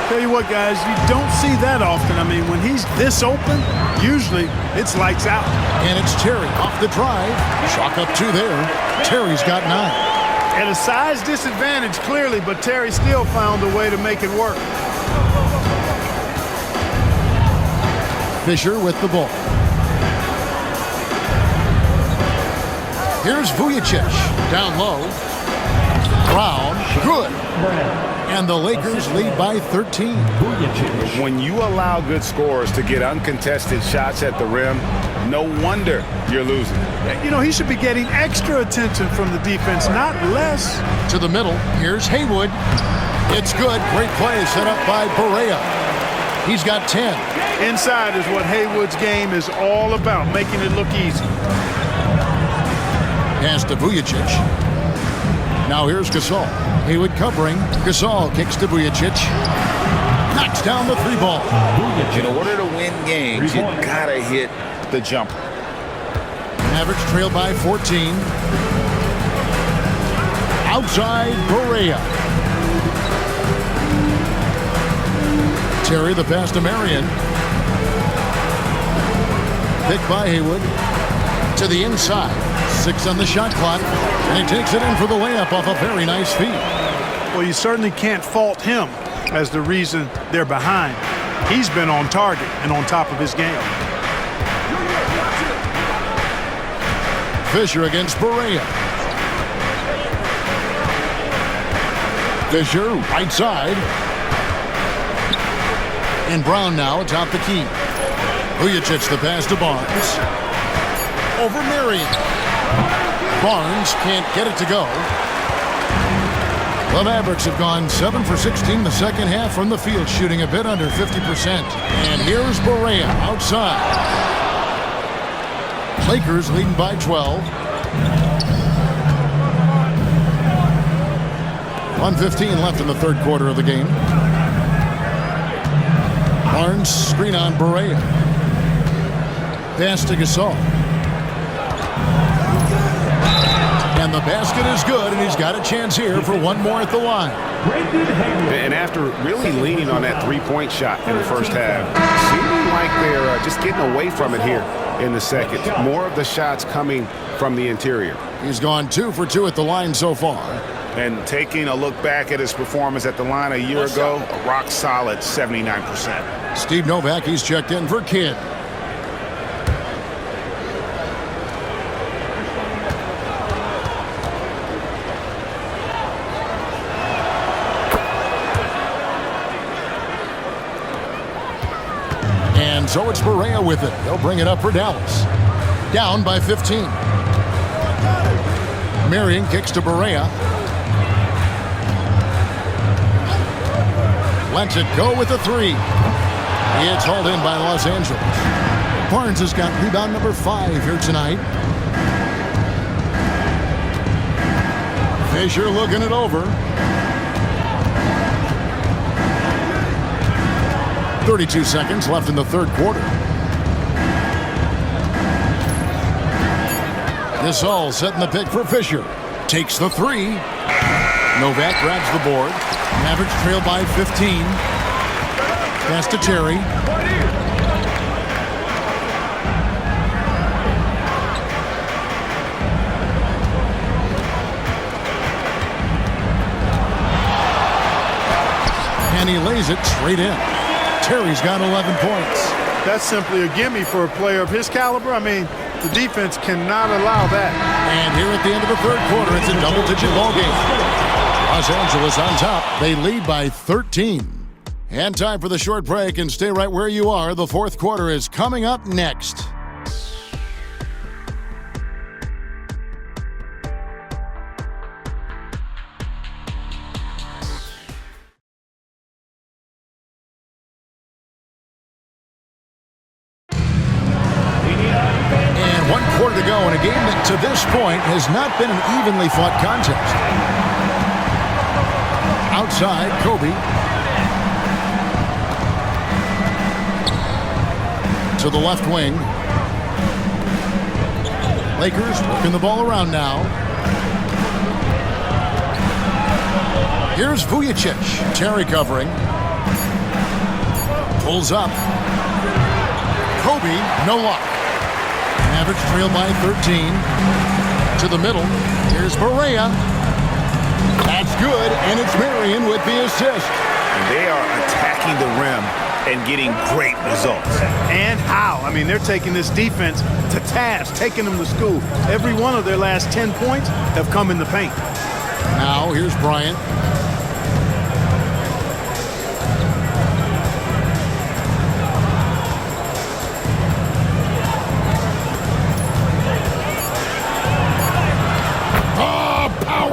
Tell you what, guys, you don't see that often. I mean, when he's this open, usually it's lights out. And it's Terry off the drive. Chalk up 2 there. Terry's got 9. At a size disadvantage, clearly, but Terry still found a way to make it work. Fisher with the ball. Here's Vujacic down low. Brown, good. And the Lakers lead by 13. When you allow good scorers to get uncontested shots at the rim, no wonder you're losing. You know, he should be getting extra attention from the defense, not less. To the middle, here's Haywood. It's good. Great play set up by Barea. He's got 10. Inside is what Haywood's game is all about, making it look easy. Pass to Vujacic. Now here's Gasol. Haywood covering. Gasol kicks to Vujacic. Knocks down the 3-ball. In order to win games, you gotta hit the jumper. Mavericks trail by 14. Outside Barea. Terry the pass to Marion. Picked by Haywood. To the inside. 6 on the shot clock, and he takes it in for the layup off a very nice feed. Well, you certainly can't fault him as the reason they're behind. He's been on target and on top of his game. Fisher against Barea. Fisher, right side. And Brown now atop the key. Vujacic the pass to Barnes. Over Marion. Barnes can't get it to go. The Mavericks have gone 7 for 16 the second half from the field, shooting a bit under 50%. And here's Barea outside. Lakers leading by 12. 1:15 left in the third quarter of the game. Barnes screen on Barea. Pass to Gasol. And the basket is good, and he's got a chance here for one more at the line. And after really leaning on that three-point shot in the first half, seeming like they're just getting away from it here in the second. More of the shots coming from the interior. He's gone 2 for 2 at the line so far. And taking a look back at his performance at the line a year ago, a rock solid 79%. Steve Novak, he's checked in for Kidd. And so it's Barea with it. He'll bring it up for Dallas. Down by 15. Marion kicks to Barea. Lets it go with a 3. It's hauled in by Los Angeles. Barnes has got rebound number 5 here tonight. Fisher looking it over. 32 seconds left in the third quarter. Gasol setting the pick for Fisher. Takes the 3. Novak grabs the board. Mavericks trail by 15. Pass to Terry. And he lays it straight in. Terry's got 11 points. That's simply a gimme for a player of his caliber. I mean, the defense cannot allow that. And here at the end of the third quarter, it's a double-digit ball game. Los Angeles on top. They lead by 13. And time for the short break, and stay right where you are. The fourth quarter is coming up next. And 1 quarter to go in a game that to this point has not been an evenly fought contest. Outside, Kobe. To the left wing. Lakers working the ball around now. Here's Vujacic. Terry covering. Pulls up. Kobe, no luck. Mavericks trail by 13. To the middle. Here's Barea. That's good, and it's Marion with the assist. They are attacking the rim and getting great results. And how? I mean, they're taking this defense to task, taking them to school. Every one of their last 10 points have come in the paint. Now, here's Bryant.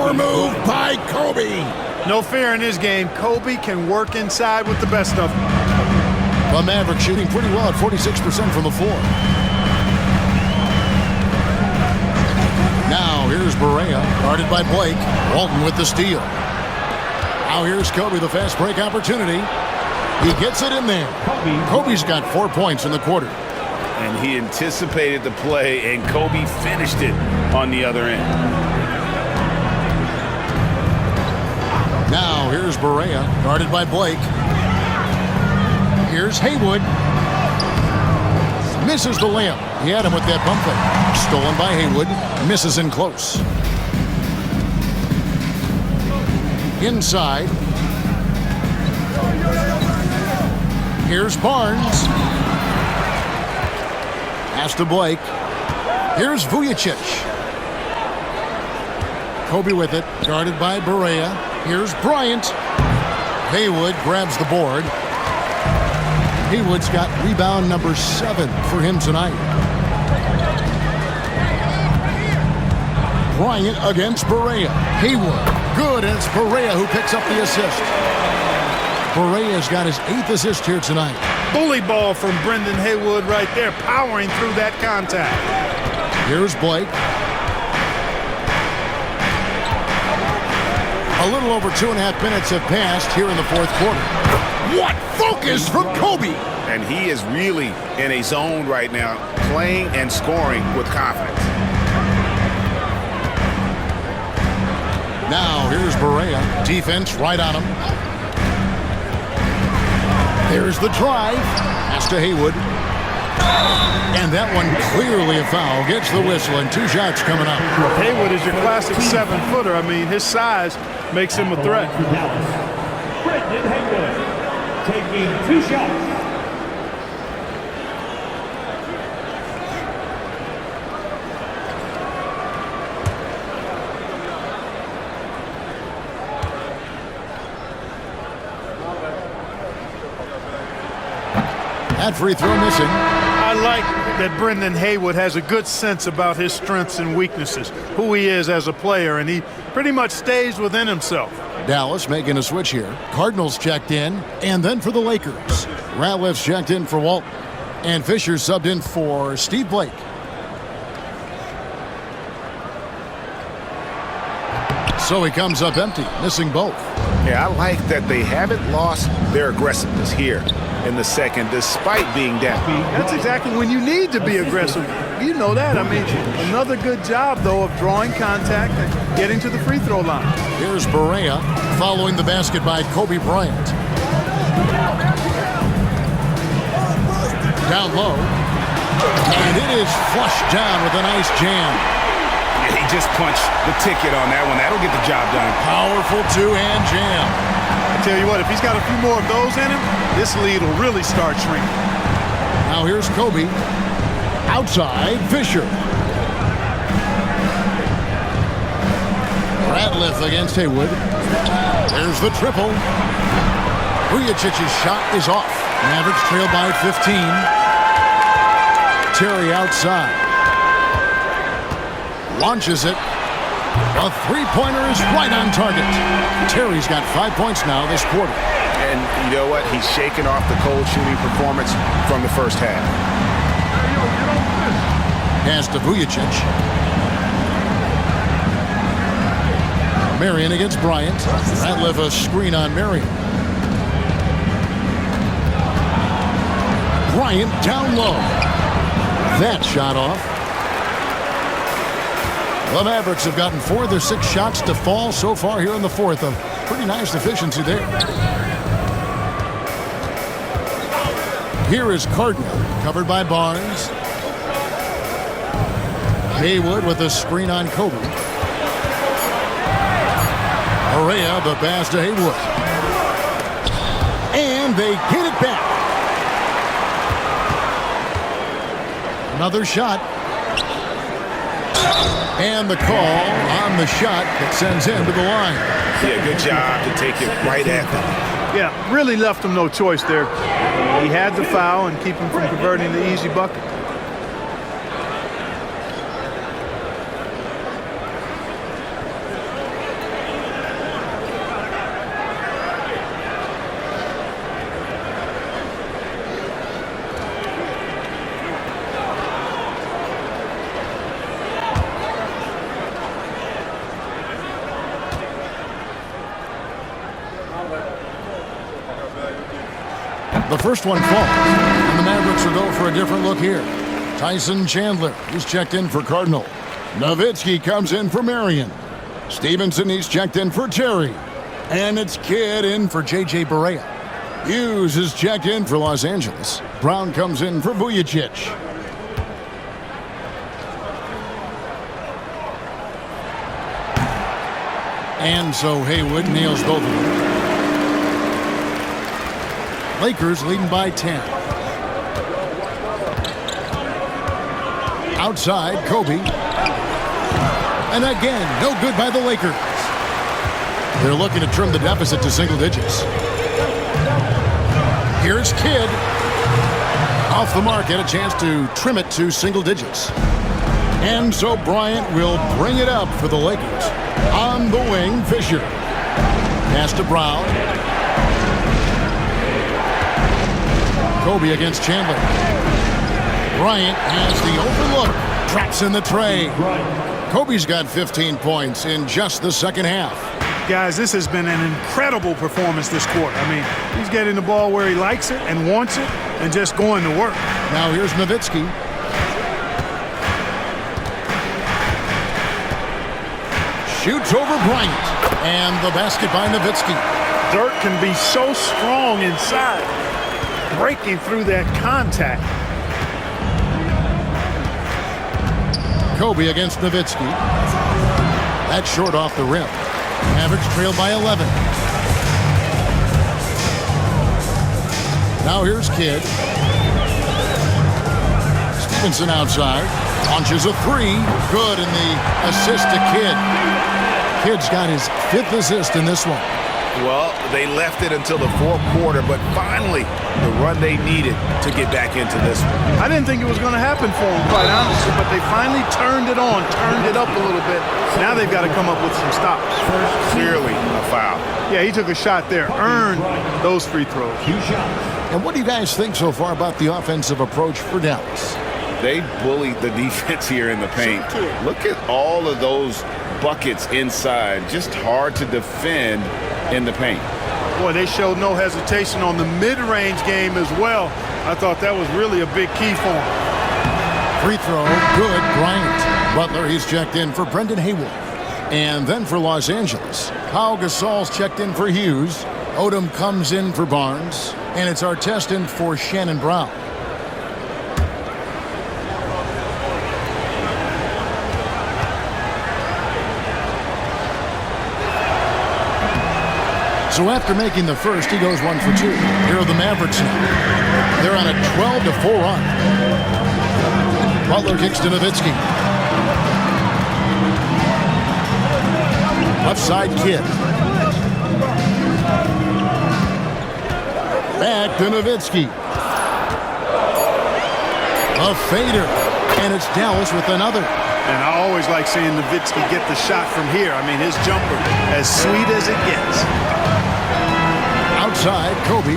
Move by Kobe. No fear in his game. Kobe can work inside with the best of them. The Mavericks shooting pretty well at 46% from the floor. Now here's Barea, guarded by Blake. Walton with the steal. Now here's Kobe, the fast break opportunity. He gets it in there. Kobe's got 4 points in the quarter. And he anticipated the play, and Kobe finished it on the other end. Now here's Barea, guarded by Blake. Here's Haywood. misses the layup. He had him with that bump fake. Stolen by Haywood. Misses in close. Inside. Here's Barnes. Pass to Blake. Here's Vujacic. Kobe with it, guarded by Barea. Here's Bryant. Haywood grabs the board. Haywood's got rebound number 7 for him tonight. Bryant against Barea. Haywood, good, and it's Barea who picks up the assist. Barea's got his 8th assist here tonight. Bully ball from Brendan Haywood right there, powering through that contact. Here's Blake. A little over 2.5 minutes have passed here in the fourth quarter. What focus from Kobe! And he is really in a zone right now, playing and scoring with confidence. Now here's Barea. Defense right on him. There's the drive. Pass to Haywood. And that one clearly a foul. Gets the whistle and 2 shots coming up. Haywood is your classic 7-footer. I mean, his size makes him a threat. Brendan Haywood taking 2 shots. That free throw missing. I like that Brendan Haywood has a good sense about his strengths and weaknesses, who he is as a player, and he pretty much stays within himself. Dallas making a switch here. Cardinals checked in, and then for the Lakers. Ratliff's checked in for Walton, and Fisher subbed in for Steve Blake. So he comes up empty, missing both. Yeah, I like that they haven't lost their aggressiveness here in the second, despite being down. That's exactly when you need to be aggressive. You know that. I mean, another good job, though, of drawing contact and getting to the free throw line. Here's Barea following the basket by Kobe Bryant. Down low. And it is flushed down with a nice jam. He just punched the ticket on that one. That'll get the job done. Powerful 2-hand jam. I tell you what, if he's got a few more of those in him, this lead will really start shrinking. Now here's Kobe. Outside, Fisher. Ratliff against Haywood. There's the triple. Vujacic's shot is off. Mavericks trail by 15. Terry outside. Launches it. A three-pointer is right on target. Terry's got 5 points now this quarter. And you know what? He's shaking off the cold shooting performance from the first half. Pass to Vujacic. Marion against Bryant. Ratliff a screen on Marion. Bryant down low. That shot off. The Mavericks have gotten 4 of their 6 shots to fall so far here in the fourth. A pretty nice efficiency there. Here is Cardinal, covered by Barnes. Haywood with a screen on Kobe. Barea, the pass to Haywood. And they get it back. Another shot. And the call on the shot that sends him to the line. Yeah, good job to take it right at them. Yeah, really left him no choice there. He had the foul and keep him from converting the easy bucket. The first one falls, and the Mavericks will go for a different look here. Tyson Chandler, he's checked in for Cardinal. Nowitzki comes in for Marion. Stevenson, he's checked in for Terry. And it's Kidd in for J.J. Barea. Hughes is checked in for Los Angeles. Brown comes in for Vujacic. And so Haywood nails both of them. Lakers leading by 10. Outside, Kobe. And again, no good by the Lakers. They're looking to trim the deficit to single digits. Here's Kidd. Off the mark, had a chance to trim it to single digits. And so Bryant will bring it up for the Lakers. On the wing, Fisher. Pass to Brown. Kobe against Chandler. Bryant has the open look. Traps in the tray. Kobe's got 15 points in just the second half. Guys, this has been an incredible performance this quarter. I mean, he's getting the ball where he likes it and wants it and just going to work. Now here's Nowitzki. Shoots over Bryant. And the basket by Nowitzki. Dirk can be so strong inside, breaking through that contact. Kobe against Nowitzki. That's short off the rim. Mavericks trail by 11. Now here's Kidd. Stevenson outside. Launches a three. Good, and the assist to Kidd. Kidd's got his 5th assist in this one. Well, they left it until the fourth quarter, but finally the run they needed to get back into this one. I didn't think it was going to happen for them, quite honestly, but they finally turned it on, turned it up a little bit. Now they've got to come up with some stops. Clearly a foul. Yeah, he took a shot there, earned those free throws. And what do you guys think so far about the offensive approach for Dallas? They bullied the defense here in the paint. Look at all of those buckets inside. Just hard to defend in the paint. Boy, they showed no hesitation on the mid-range game as well. I thought that was really a big key for them. Free throw, good, Bryant. Butler, he's checked in for Brendan Haywood. And then for Los Angeles, Pau Gasol's checked in for Hughes. Odom comes in for Barnes. And it's Artest in for Shannon Brown. So after making the first, he goes 1 for 2. Here are the Mavericks now. They're on a 12-4 run. Butler kicks to Nowitzki. Left side, Kidd. Back to Nowitzki. A fader. And it's Dallas with another. And I always like seeing Nowitzki get the shot from here. I mean, his jumper, as sweet as it gets. Outside, Kobe.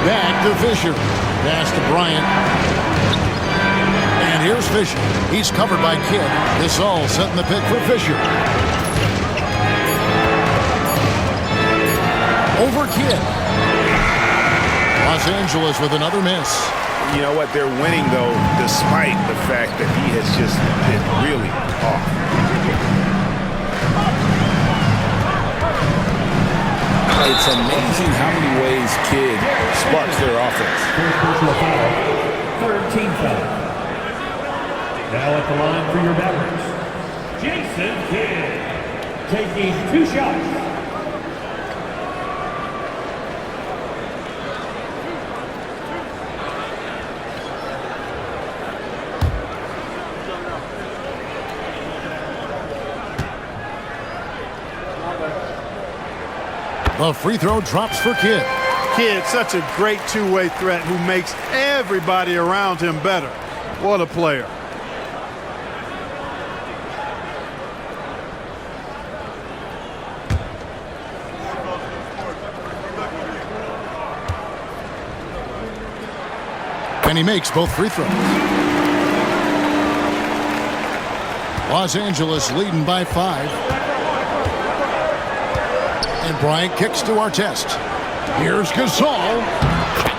Back to Fisher. Pass to Bryant. And here's Fisher. He's covered by Kidd. This all setting the pick for Fisher. Over Kidd. Los Angeles with another miss. You know what? They're winning, though, despite the fact that he has just been really off. It's amazing how many ways Kidd sparks their offense. Third team foul. Now at the line for your Mavericks, Jason Kidd, taking 2 shots. The free throw drops for Kidd. Kidd, such a great two-way threat who makes everybody around him better. What a player. And he makes both free throws. Los Angeles leading by 5. And Bryant kicks to Artest. Here's Gasol.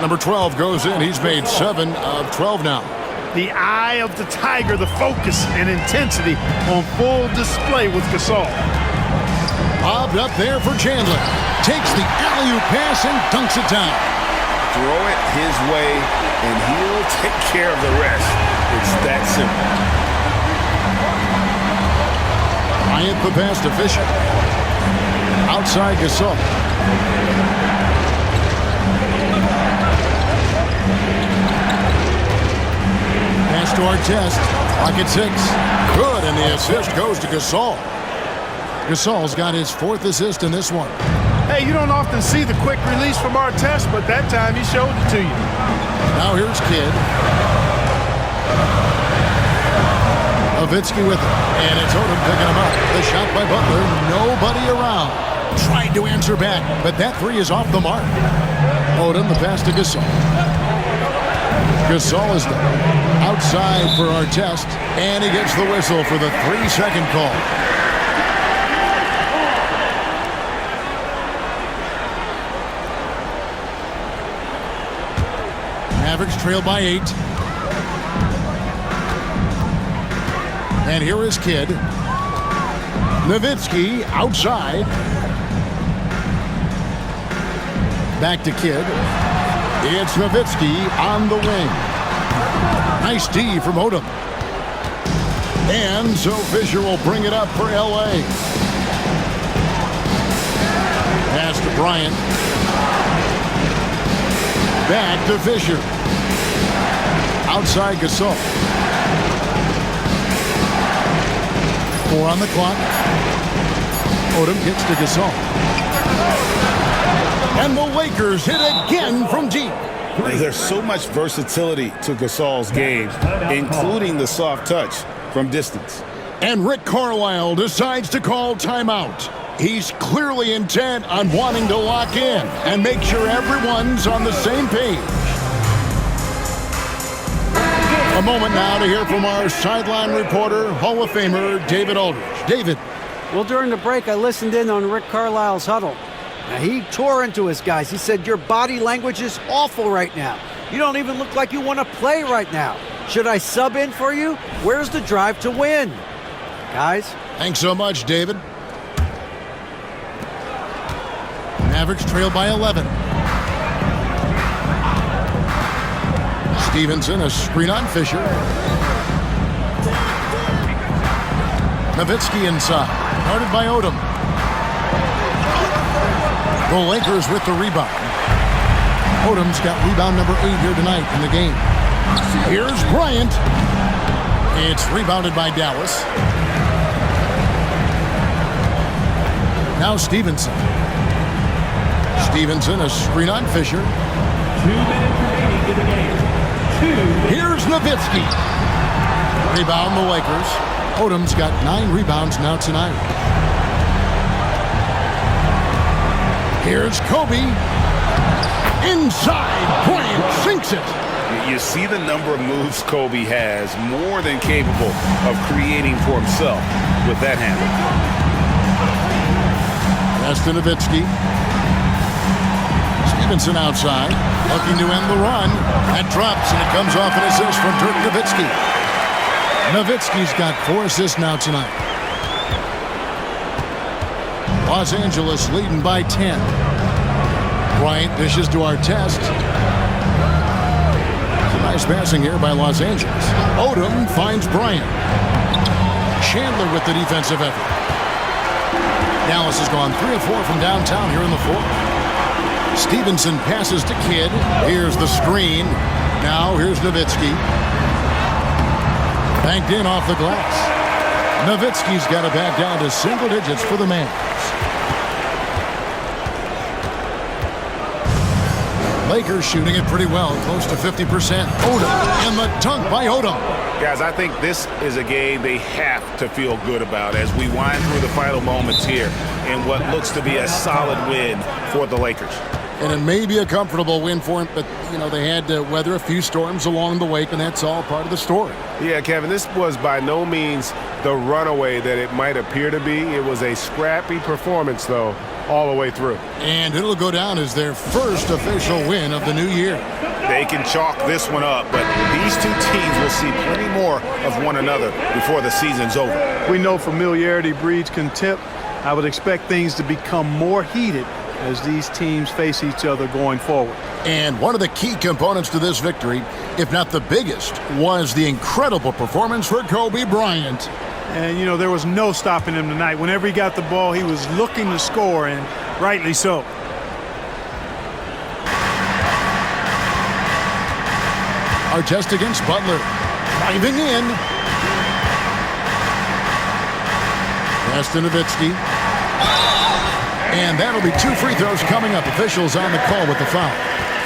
Number 12 goes in. He's made 7 of 12 now. The eye of the tiger, the focus and intensity on full display with Gasol. Bobbed up there for Chandler. Takes the alley-oop pass and dunks it down. Throw it his way, and he'll take care of the rest. It's that simple. Bryant the pass to Fisher. Outside Gasol. Pass to Artest. Pocket 6. Good, and the assist goes to Gasol. Gasol's got his 4th assist in this one. Hey, you don't often see the quick release from Artest, but that time he showed it to you. Now here's Kidd. Nowitzki with it, and it's Odom picking him up. The shot by Butler, nobody around. Tried to answer back, but that 3 is off the mark. Odom, the pass to Gasol. Gasol is there. Outside for Artest, and he gets the whistle for the 3-second call. Mavericks trail by 8. And here is Kidd. Nowitzki outside. Back to Kidd. It's Nowitzki on the wing. Nice D from Odom. And so Fisher will bring it up for LA. Pass to Bryant. Back to Fisher. Outside Gasol. 4 on the clock. Odom gets to Gasol. And the Lakers hit again from deep. There's so much versatility to Gasol's game, including the soft touch from distance. And Rick Carlisle decides to call timeout. He's clearly intent on wanting to lock in and make sure everyone's on the same page. A moment now to hear from our sideline reporter, Hall of Famer David Aldridge. David. Well, during the break, I listened in on Rick Carlisle's huddle. Now, he tore into his guys. He said, your body language is awful right now. You don't even look like you want to play right now. Should I sub in for you? Where's the drive to win? Guys? Thanks so much, David. Mavericks trail by 11. Stevenson, a screen on Fisher. Nowitzki inside. Guarded by Odom. The Lakers with the rebound. Odom's got rebound number 8 here tonight in the game. Here's Bryant. It's rebounded by Dallas. Now Stevenson. Stevenson, a screen on Fisher. 2 minutes remaining in the game. Here's Nowitzki. Rebound the Lakers. Odom's got 9 rebounds now tonight. Here's Kobe. Inside. Bryant sinks it. You see the number of moves Kobe has, more than capable of creating for himself with that handle. Pass to Nowitzki. Stevenson outside, looking to end the run. That drops, and it comes off an assist from Dirk Nowitzki. Nowitzki's got 4 assists now tonight. Los Angeles leading by 10. Bryant dishes to Artest. Nice passing here by Los Angeles. Odom finds Bryant. Chandler with the defensive effort. Dallas has gone 3 of 4 from downtown here in the 4th. Stevenson passes to Kidd. Here's the screen. Now here's Nowitzki. Banked in off the glass. Nowitzki's got it back down to single digits for the Mavs. Lakers shooting it pretty well, close to 50%. Odom, and the dunk by Odom. Guys, I think this is a game they have to feel good about as we wind through the final moments here in what looks to be a solid win for the Lakers. And it may be a comfortable win for him, but, you know, they had to weather a few storms along the way, and that's all part of the story. Yeah, Kevin, this was by no means the runaway that it might appear to be. It was a scrappy performance, though, all the way through. And it'll go down as their first official win of the new year. They can chalk this one up, but these two teams will see plenty more of one another before the season's over. We know familiarity breeds contempt. I would expect things to become more heated as these teams face each other going forward. And one of the key components to this victory, if not the biggest, was the incredible performance for Kobe Bryant. And, you know, there was no stopping him tonight. Whenever he got the ball, he was looking to score, and rightly so. Artest against Butler. Driving in. Pass to Nowitzki. And that'll be 2 free throws coming up. Officials on the call with the foul.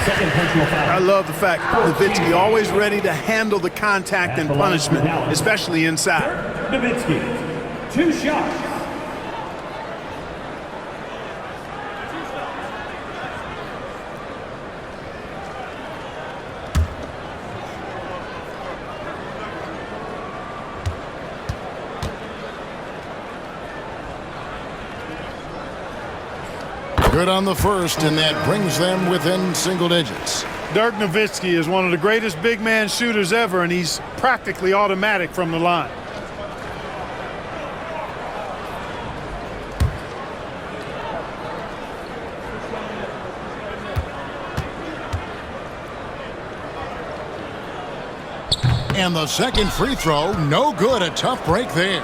Second personal foul. I love the fact Nowitzki always ready to handle the contact and punishment, especially inside. Nowitzki, 2 shots. Good on the first, and that brings them within single digits. Dirk Nowitzki is one of the greatest big man shooters ever, and he's practically automatic from the line. And the second free throw, no good. A tough break there.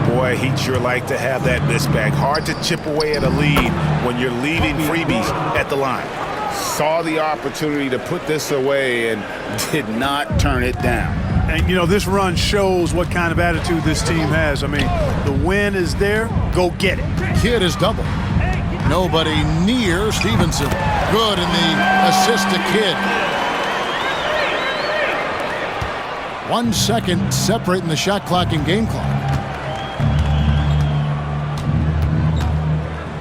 Boy, he'd sure like to have that miss back. Hard to chip away at a lead when you're leaving freebies at the line. Saw the opportunity to put this away and did not turn it down. And, you know, this run shows what kind of attitude this team has. I mean, the win is there. Go get it. Kidd is double. Nobody near Stevenson. Good in the assist to Kidd. 1 second separating the shot clock and game clock.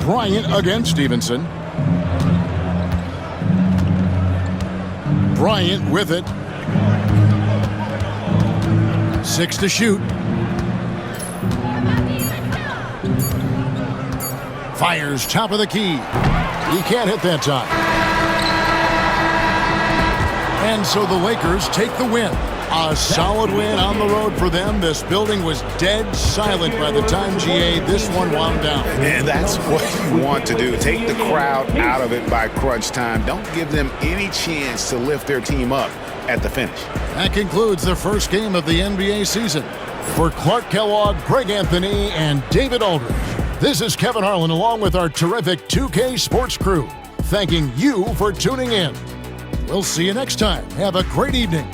Bryant against Stevenson. Bryant with it. 6 to shoot. Fires top of the key. He can't hit that time. And so the Lakers take the win. A solid win on the road for them. This building was dead silent by the time, GA, this one wound down. And that's what you want to do. Take the crowd out of it by crunch time. Don't give them any chance to lift their team up at the finish. That concludes the first game of the NBA season. For Clark Kellogg, Greg Anthony, and David Aldridge, this is Kevin Harlan along with our terrific 2K Sports crew, thanking you for tuning in. We'll see you next time. Have a great evening.